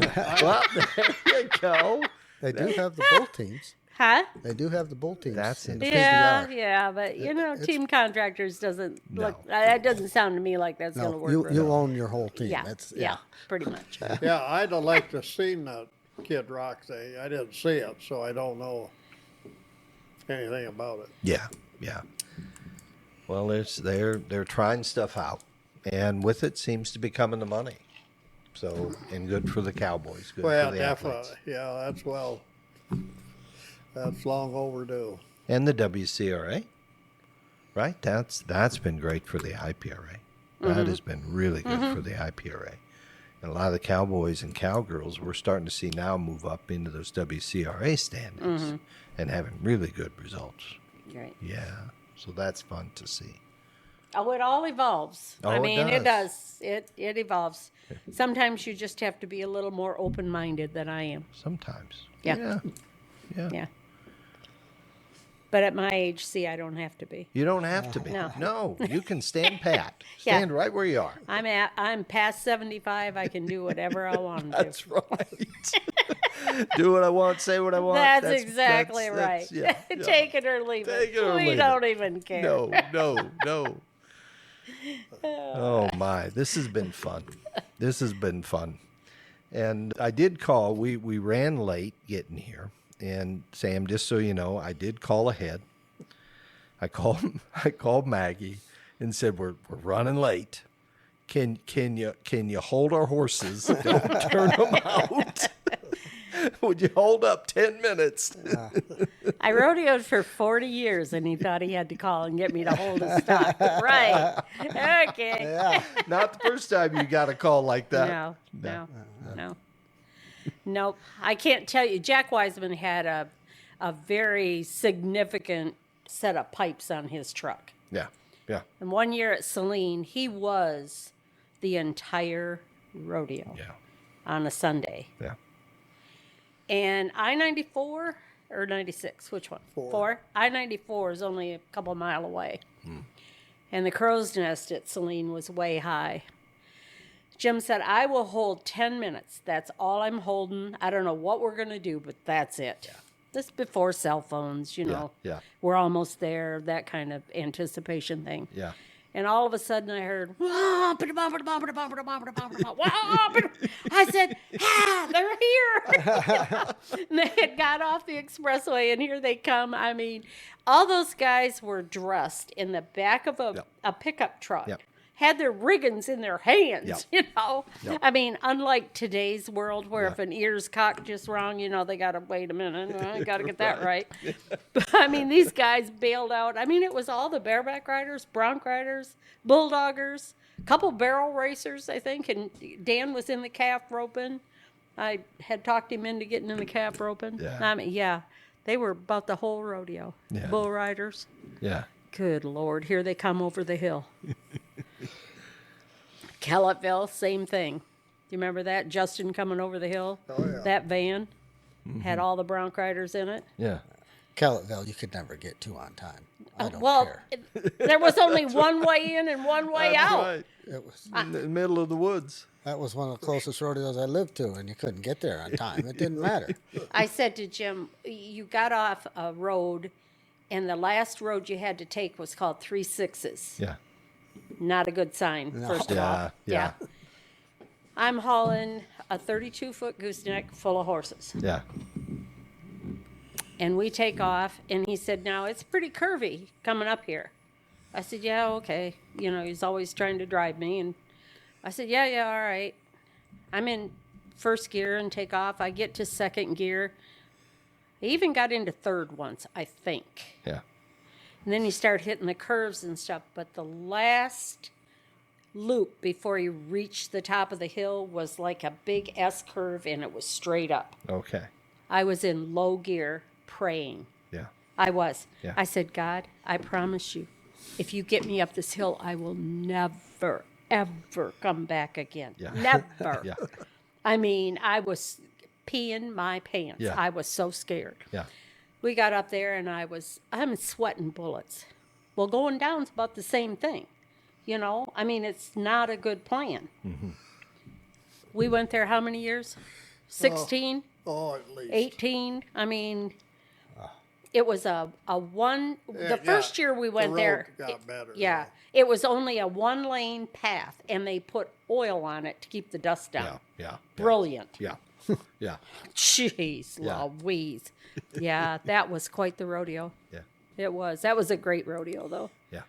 there you go. They do have the bull teams. Huh? They do have the bull teams. That's in the Yeah, PBR. yeah, but team contractors doesn't look. That doesn't sound to me like that's going to No, work. you really. own your whole team. Yeah, That's, yeah, pretty much. yeah, I'd have liked to seen that Kid Rock thing. I didn't see it, so I don't know anything about it. Yeah. Well, they're trying stuff out, and with it seems to be coming the money. So, and good for the Cowboys. Good Well, for the definitely. athletes. Yeah, that's long overdue. And the WCRA, right? That's been great for the IPRA. That has been really good for the IPRA. And a lot of the cowboys and cowgirls we're starting to see now move up into those WCRA standings and having really good results. Right. Yeah. So that's fun to see. Oh, it all evolves. Oh, I it mean, it does. does. It evolves. Sometimes you just have to be a little more open-minded than I am. Sometimes. Yeah. Yeah. But at my age, see, I don't have to be. You don't have to be. No. You can stand pat. Yeah. Stand right where you are. I'm past 75. I can do whatever I want to do. That's right. Do what I want, say what I want. That's exactly right. yeah. Take it or leave Take it. it or We leave it. don't even care. No. Oh my, this has been fun. And I did call. We ran late getting here. And Sam, just so you know, I did call ahead. I called Maggie and said we're running late. Can you hold our horses? Don't turn them out. Would you hold up 10 minutes? I rodeoed for 40 years, and he thought he had to call and get me to hold his stock. Right. Okay. Yeah. Not the first time you got a call like that. No. Nope. I can't tell you. Jack Wiseman had a very significant set of pipes on his truck. Yeah. And one year at Saline, he was the entire rodeo on a Sunday. Yeah. And I-94 or 96, which one? Four. I-94 is only a couple mile away. And the crow's nest at Saline was way high. Jim said, I will hold 10 minutes. That's all I'm holding. I don't know what we're going to do, but that's it. Yeah. This before cell phones, Yeah. We're almost there, that kind of anticipation thing. Yeah. And all of a sudden I heard, I said, they're here. And they had got off the expressway, and here they come. I mean, all those guys were dressed in the back of a pickup truck. Yep. Had their riggins in their hands, Yep. Yep. I mean, unlike today's world where if an ear's cocked just wrong, they got to wait a minute. I got to get that right. But, I mean, these guys bailed out. I mean, it was all the bareback riders, bronc riders, bulldoggers, a couple barrel racers, I think, and Dan was in the calf roping. I had talked him into getting in the calf roping. Yeah. I mean, they were about the whole rodeo. Yeah. Bull riders. Yeah. Good Lord, here they come over the hill. Kellettville, same thing. Do you remember that? Justin coming over the hill? Oh, yeah. That van had all the bronc riders in it. Yeah. Kellettville, you could never get to on time. I don't Well, care. there was only one way in and one way out. Right. It was, In the middle of the woods. that was one of the closest rodeos I lived to, and you couldn't get there on time. It didn't matter. I said to Jim, you got off a road, and the last road you had to take was called 3 6s. Yeah. Not a good sign, first of all. Yeah. I'm hauling a 32-foot gooseneck full of horses. Yeah. And we take off, and he said, now it's pretty curvy coming up here. I said, yeah, okay. You know, he's always trying to drive me. And I said, yeah, all right. I'm in first gear and take off. I get to second gear. I even got into third once, I think. Yeah. And then you start hitting the curves and stuff. But the last loop before you reached the top of the hill was like a big S curve, and it was straight up. Okay. I was in low gear praying. Yeah. I was. Yeah. I said, God, I promise you, if you get me up this hill, I will never, ever come back again. Yeah. Never. Yeah. I mean, I was peeing my pants. Yeah. I was so scared. Yeah. We got up there, and I'm sweating bullets. Well, going down's about the same thing. You know, I mean, it's not a good plan. Mm-hmm. We went there how many years? 16? Oh, at least. 18? I mean, it was the first year we went the there. road got better. Yeah. It was only a 1-lane path, and they put oil on it to keep the dust down. Yeah. Brilliant. Yeah. Yeah. Jeez, Yeah. Louise. Yeah, that was quite the rodeo. Yeah. It was. That was a great rodeo, though. Yeah.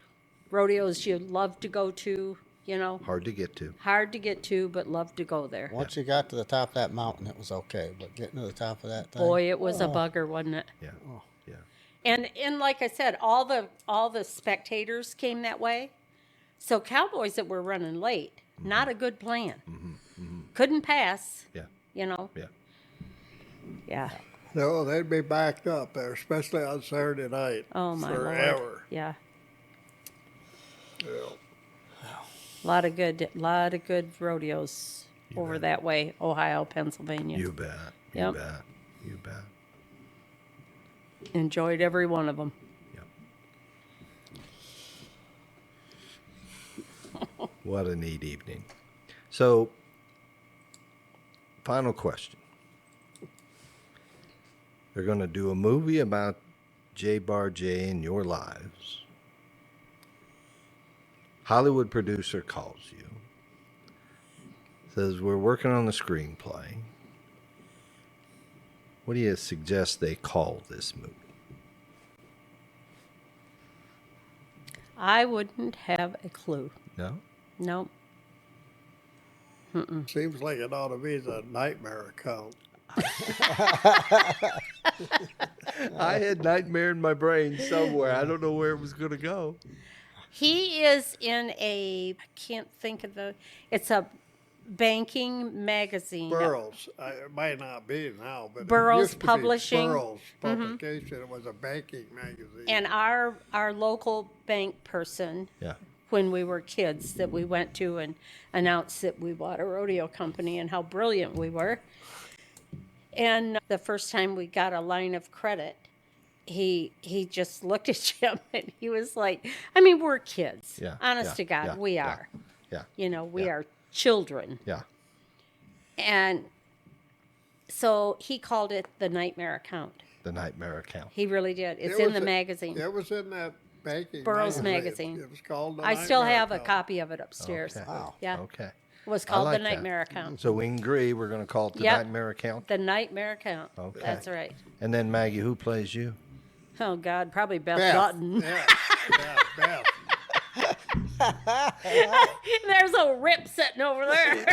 Rodeos you love to go to, you know. Hard to get to. Hard to get to, but love to go there. Once you got to the top of that mountain, it was okay. But getting to the top of that thing, Boy, it was a bugger, wasn't it? Yeah. Yeah. And like I said, all the spectators came that way. So cowboys that were running late, not a good plan. Couldn't pass. Yeah. You know. Yeah. Yeah. No, they'd be backed up there, especially on Saturday night. Oh my forever. Lord. Yeah. Yeah. A lot of good rodeos over that way, Ohio, Pennsylvania. You bet. You Yep. bet. You bet. Enjoyed every one of them. Yep. What a neat evening. So, final question. They're going to do a movie about J Bar J and your lives. Hollywood producer calls you. Says, we're working on the screenplay. What do you suggest they call this movie? I wouldn't have a clue. No? Nope. Seems like it ought to be the nightmare account. I had nightmare in my brain somewhere. I don't know where it was going to go. He is in I can't think of it's a banking magazine. Burroughs. It might not be now, but Burroughs it used to be Publishing. Burroughs Publication. It was a banking magazine. And our local bank person, Yeah. when we were kids, that we went to and announced that we bought a rodeo company and how brilliant we were. And the first time we got a line of credit, he just looked at Jim and he was like, I mean, we're kids. Yeah, Honest yeah, to God, yeah, we yeah, are. Yeah. You know, we Yeah. are children. Yeah. And so he called it the nightmare account. The nightmare account. He really did. It's It in was the magazine. It was in that banking Burroughs magazine. It was called the I still Nightmare have a Account. copy of it upstairs. Okay. Wow. Yeah. Okay. It was I called like the that. nightmare account. So we can agree we're going to call it the Yep. nightmare account. The nightmare account. Okay. That's right. And then Maggie, who plays you? Oh God, probably Beth, Beth. Dutton. Yeah, Beth. There's a rip sitting over there.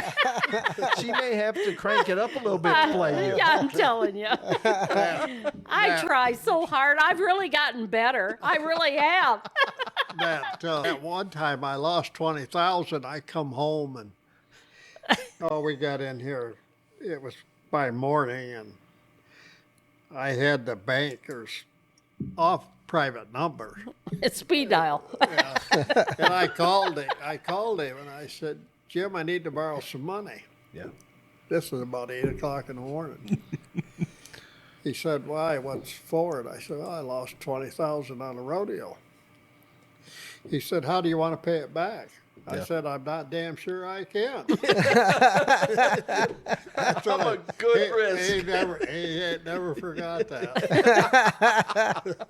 She may have to crank it up a little bit to play you. Yeah, I'm telling you. I try so hard. I've really gotten better. I really have. At one time I lost 20,000. I come home and we got in here. It was by morning, and I had the bankers off private number, It's speed dial. and I called him. And I said, Jim, I need to borrow some money. Yeah. This was about 8 o'clock in the morning. He said, why? What's for it? I said, I lost 20,000 on a rodeo. He said, how do you want to pay it back? I Yeah. said, I'm not damn sure I can. I'm a good risk. He never forgot that.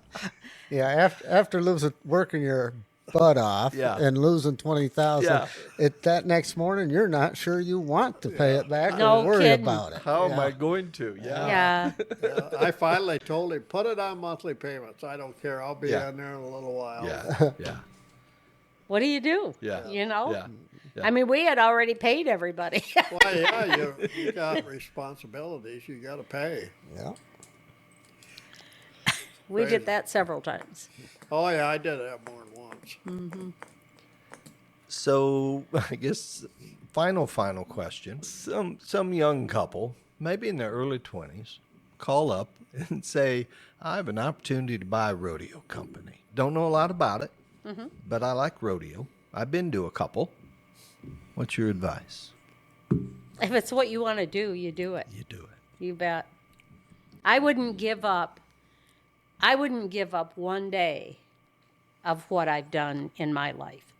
Yeah, after losing working your butt off Yeah. and losing 20,000. Yeah. That next morning, you're not sure you want to pay it back No or worry kidding. about it. How am I going to? Yeah. Yeah. I finally told him, put it on monthly payments. I don't care. I'll be Yeah. on there in a little while. Yeah. Yeah. What do you do? Yeah. You know? Yeah. Yeah. I mean, we had already paid everybody. Well, yeah, you got responsibilities. You got to pay. Yeah. We Crazy. did that several times. Oh, yeah, I did that more than once. So I guess final question. Some young couple, maybe in their early 20s, call up and say, I have an opportunity to buy a rodeo company. Don't know a lot about it, but I like rodeo. I've been to a couple. What's your advice? If it's what you want to do, you do it. You do it. You bet. I wouldn't give up 1 day of what I've done in my life.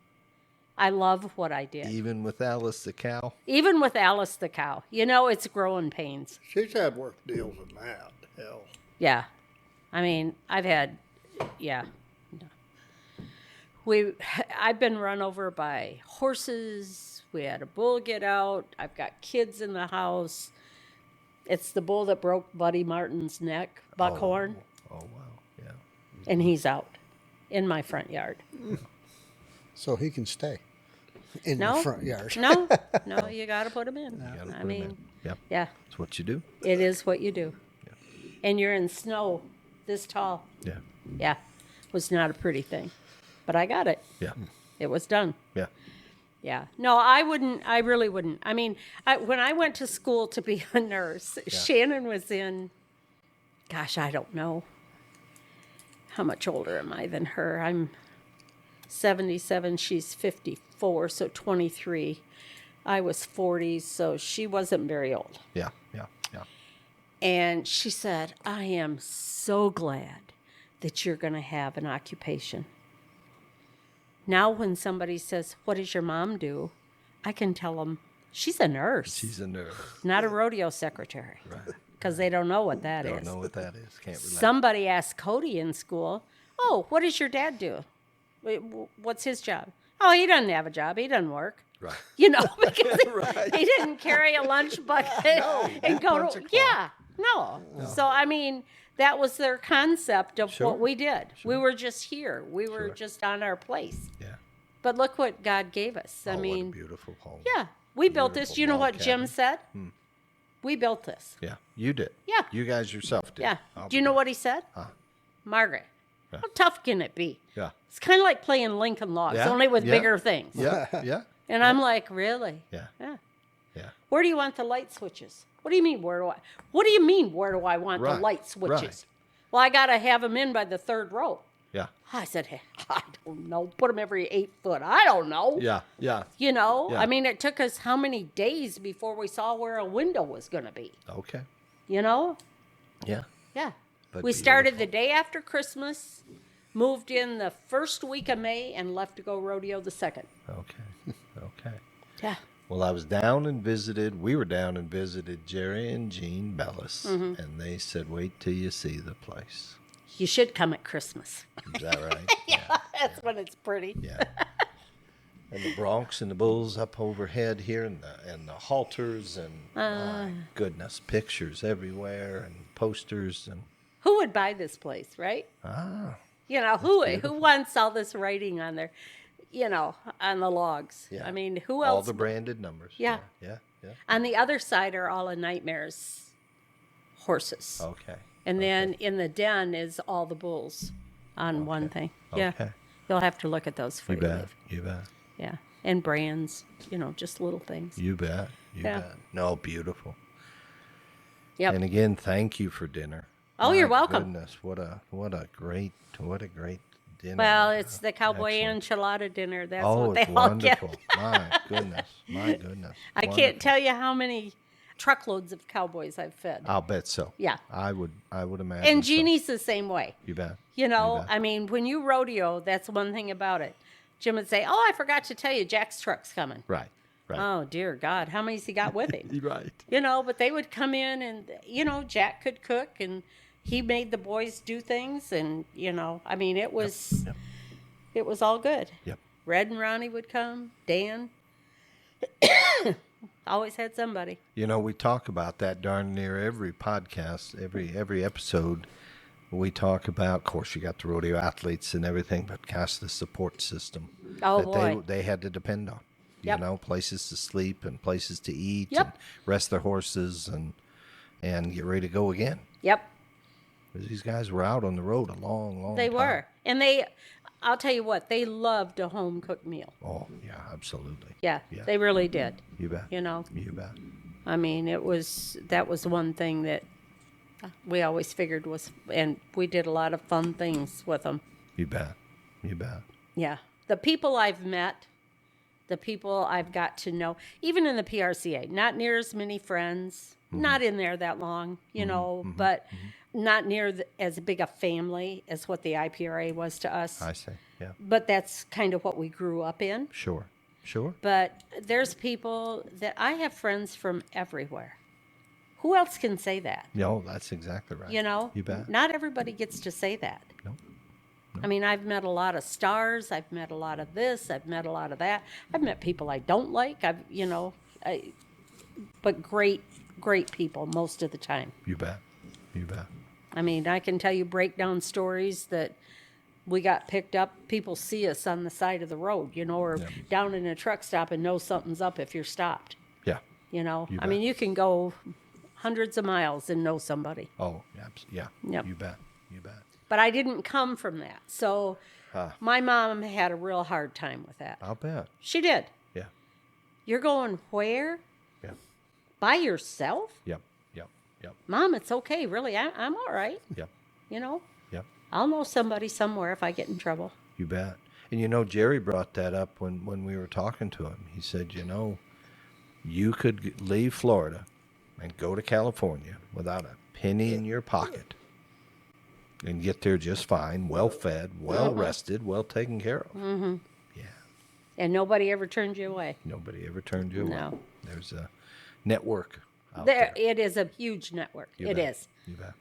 I love what I did. Even with Alice the cow? Even with Alice the cow. You know, it's growing pains. She's had work deals in that. Hell. Yeah. I mean, I've had, yeah. I've been run over by horses. We had a bull get out. I've got kids in the house. It's the bull that broke Buddy Martin's neck, Buckhorn, Oh, wow. Yeah. and he's out in my front yard. So he can stay in No, the front yard. no, you got to put him in. You gotta put I 'em mean, in. Yep. yeah, That's what you do. it is what you do. And you're in snow this tall. Yeah. Yeah, was not a pretty thing, but I got it. Yeah. It was done. Yeah. Yeah. No, I wouldn't. I really wouldn't. I mean, when I went to school to be a nurse, Shannon was in, gosh, I don't know. How much older am I than her? I'm 77. She's 54, so 23. I was 40, so she wasn't very old. Yeah. Yeah. Yeah. And she said, I am so glad that you're going to have an occupation. Now, when somebody says, what does your mom do? I can tell them, she's a nurse, She's a nurse. not a rodeo secretary. Right. Because they don't know what that is. Don't know what that is. Can't relate. Somebody asked Cody in school, oh, what does your dad do? What's his job? Oh, he doesn't have a job. He doesn't work. Right. You know, because Right. he didn't carry a lunch bucket and go punch to, a clock. yeah, no. So, I mean, that was their concept of Sure. what we did. We were just here. We were just on our place. Yeah. But look what God gave us. I What a mean, beautiful home. yeah, we built this. Beautiful You know log what Jim cabin. said? We built this. Yeah. You did. Yeah. You guys yourself did. Yeah. I'll Do you be know damned. what he said? Margaret, Yeah. how tough can it be? Yeah. It's kind of like playing Lincoln Logs, Yeah, only with yeah. bigger things. Yeah. Yeah. And I'm like, really? Yeah. Yeah. Yeah. Where do you want the light switches? What do you mean, where do I want Right, the light switches? right. Well, I got to have them in by the third row. Yeah. I said, hey, I don't know. Put them every 8 foot. I don't know. Yeah. Yeah. You know, Yeah. I mean, it took us how many days before we saw where a window was going to be? Okay. You know? Yeah. Yeah. But We started beautiful. the day after Christmas, moved in the first week of May, and left to go rodeo the second. Okay. Okay. Yeah. Well, I was down and visited. We were down and visited Jerry and Jean Bellis, Mm-hmm. and they said, "Wait till you see the place." You should come at Christmas. Is that right? Yeah. That's when it's pretty. Yeah. And the broncs and the bulls up overhead here, and the halters, and my goodness, pictures everywhere, and posters, and Who would buy this place, right? You know, who wants all this writing on there, you know, on the logs? Yeah. I mean, who all else? the branded numbers. Yeah. Yeah. Yeah. On the other side are all the Nightmares horses. Okay. And then in the den is all the bulls on one thing. Yeah. Okay. You'll have to look at those for You you. bet. leave. You bet. Yeah. And brands, you know, just little things. You bet. You Yeah. bet. No, beautiful. Yep. And again, thank you for dinner. Oh, you're My welcome. Goodness, what a great dinner. Well, it's the cowboy Excellent. enchilada dinner. That's Oh, what they it's all get. wonderful. My goodness. My goodness. I can't Wonderful. tell you how many truckloads of cowboys I've fed. I'll bet so. Yeah. I would imagine. And so. Jeannie's the same way. You bet. You know, bet. I mean, when you rodeo, that's one thing about it. Jim would say, "Oh, I forgot to tell you, Jack's truck's coming." Right. Right. Oh, dear God, how many's he got with him? You're right. You know, but they would come in and, you know, Jack could cook and he made the boys do things. And, you know, I mean, it was, it was all good. Yep. Red and Ronnie would come. Dan. Always had somebody. You know, we talk about that darn near every podcast, every episode. We talk about, of course, you got the rodeo athletes and everything, but gosh, the support system Oh, that boy. they had to depend on. Yep. You know, places to sleep and places to eat Yep. and rest their horses and get ready to go again. Yep. 'Cause these guys were out on the road a long They time. were. And I'll tell you what, they loved a home cooked meal. Oh, yeah, absolutely. Yeah, Yeah. they really did. You bet. You know, You bet. I mean, that was one thing that we always figured was, and we did a lot of fun things with them. You bet. You bet. Yeah. The people I've met, the people I've got to know, even in the PRCA, not near as many friends, not in there that long, you know, but not near as big a family as what the IPRA was to us. I say. Yeah. But that's kind of what we grew up in. Sure. Sure. But there's people that I have friends from everywhere. Who else can say that? No, that's exactly right. You know? You bet. Not everybody gets to say that. No. I mean, I've met a lot of stars. I've met a lot of this. I've met a lot of that. I've met people I don't like. But great people most of the time. You bet. You bet. I mean, I can tell you breakdown stories that we got picked up. People see us on the side of the road, you know, or down in a truck stop and know something's up if you're stopped. Yeah. You know, You I mean, bet. you can go hundreds of miles and know somebody. Oh, yeah. Yep. You bet. You bet. But I didn't come from that. So my mom had a real hard time with that. I'll bet. She did. Yeah. You're going where? Yeah. By yourself? Yep. Yep. Yep. Mom, it's okay. Really, I'm all right. Yep. You know, Yep. I'll know somebody somewhere if I get in trouble. You bet. And you know, Jerry brought that up when we were talking to him. He said, you know, you could leave Florida and go to California without a penny in your pocket and get there just fine, well fed, well rested, well taken care of. Mm-hmm. Yeah. And nobody ever turned you away. Nobody ever turned you away. No. There's a network out There, there. it is a huge network. You It bet. is. You bet.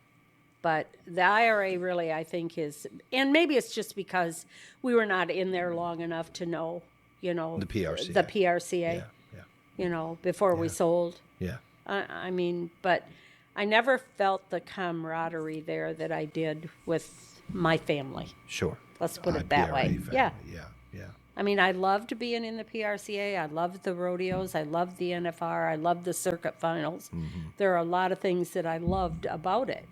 But the IRA really, I think, is, and maybe it's just because we were not in there long enough to know, you know, The PRCA. the PRCA, Yeah. Yeah. you know, before we sold. Yeah. I mean, but I never felt the camaraderie there that I did with my family. Sure. Let's put it that way. IPRA Yeah. family. Yeah. Yeah. I mean, I loved being in the PRCA. I loved the rodeos. I loved the NFR. I loved the circuit finals. Mm-hmm. There are a lot of things that I loved about it,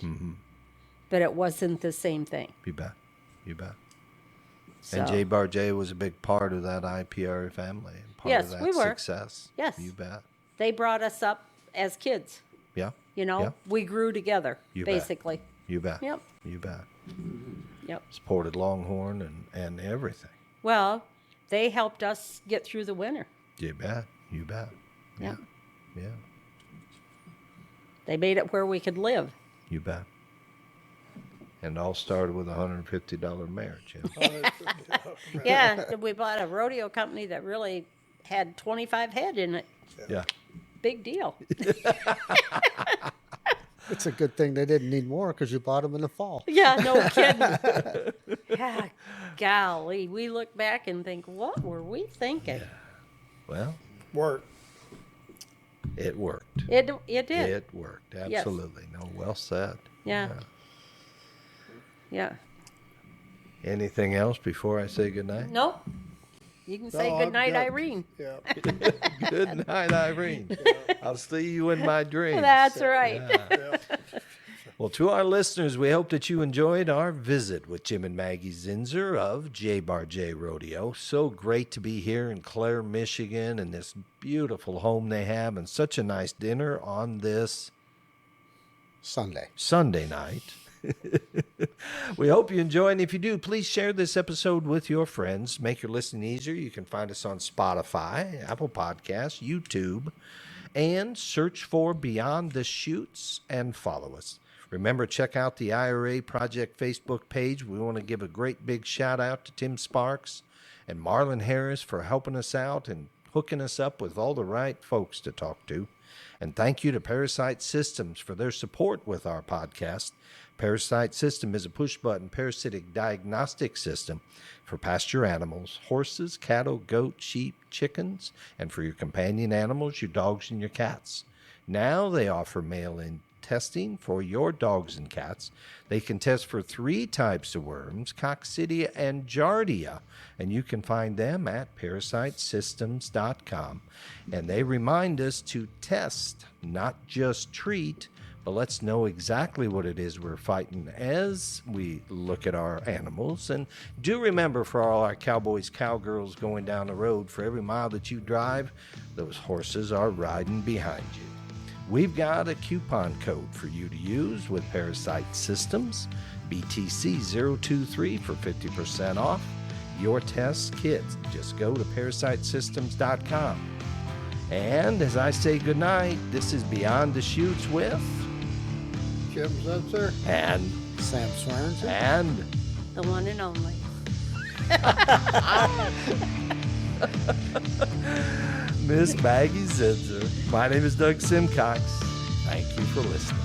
but it wasn't the same thing. You bet. You bet. So, And J Bar J was a big part of that IPRA family and part Yes, of that we were. success. Yes. You bet. they brought us up as kids. Yeah. You know, Yeah. we grew together, You bet. basically. You bet. Yep. You bet. Yep. Supported Longhorn and everything. Well, they helped us get through the winter. You bet. You bet. Yeah. Yeah. They made it where we could live. You bet. And all started with a $150 marriage. Yeah. Yeah, we bought a rodeo company that really had 25 head in it. Yeah. Big deal. It's a good thing they didn't need more because you bought them in the fall. Yeah, no kidding. Yeah, golly, we look back and think, what were we thinking? Well, Work. it worked. It did. It worked. Absolutely. No, well said. Yeah. Yeah. Anything else before I say goodnight? Nope. You can say No, good I'm night, good. Irene. Yeah. Good night, Irene. I'll see you in my dreams. That's right. Yeah. Well, to our listeners, we hope that you enjoyed our visit with Jim and Maggie Zinser of J Bar J Rodeo. So great to be here in Clare, Michigan, and this beautiful home they have, and such a nice dinner on this Sunday night. We hope you enjoy, and if you do, please share this episode with your friends. Make your listening easier. You can find us on Spotify, Apple Podcasts, YouTube, and search for Beyond the Chutes and follow us. Remember, check out the IRA Project Facebook page. We want to give a great big shout out to Tim Sparks and Marlon Harris for helping us out and hooking us up with all the right folks to talk to. And thank you to ParaSight Systems for their support with our podcast. ParaSight System is a push-button parasitic diagnostic system for pasture animals, horses, cattle, goats, sheep, chickens, and for your companion animals, your dogs and your cats. Now they offer mail-in testing for your dogs and cats. They can test for 3 types of worms, Coccidia and Giardia, and you can find them at ParaSightSystems.com. And they remind us to test, not just treat, but let's know exactly what it is we're fighting as we look at our animals. And do remember, for all our cowboys, cowgirls going down the road, for every mile that you drive, those horses are riding behind you. We've got a coupon code for you to use with ParaSight Systems, BTC023 for 50% off your test kits. Just go to ParaSightSystems.com. And as I say goodnight, this is Beyond the Chutes with Jim Zinser. and Sam Swearengin. and The one and only. Miss Maggie Zinser. My name is Doug Simcox. Thank you for listening.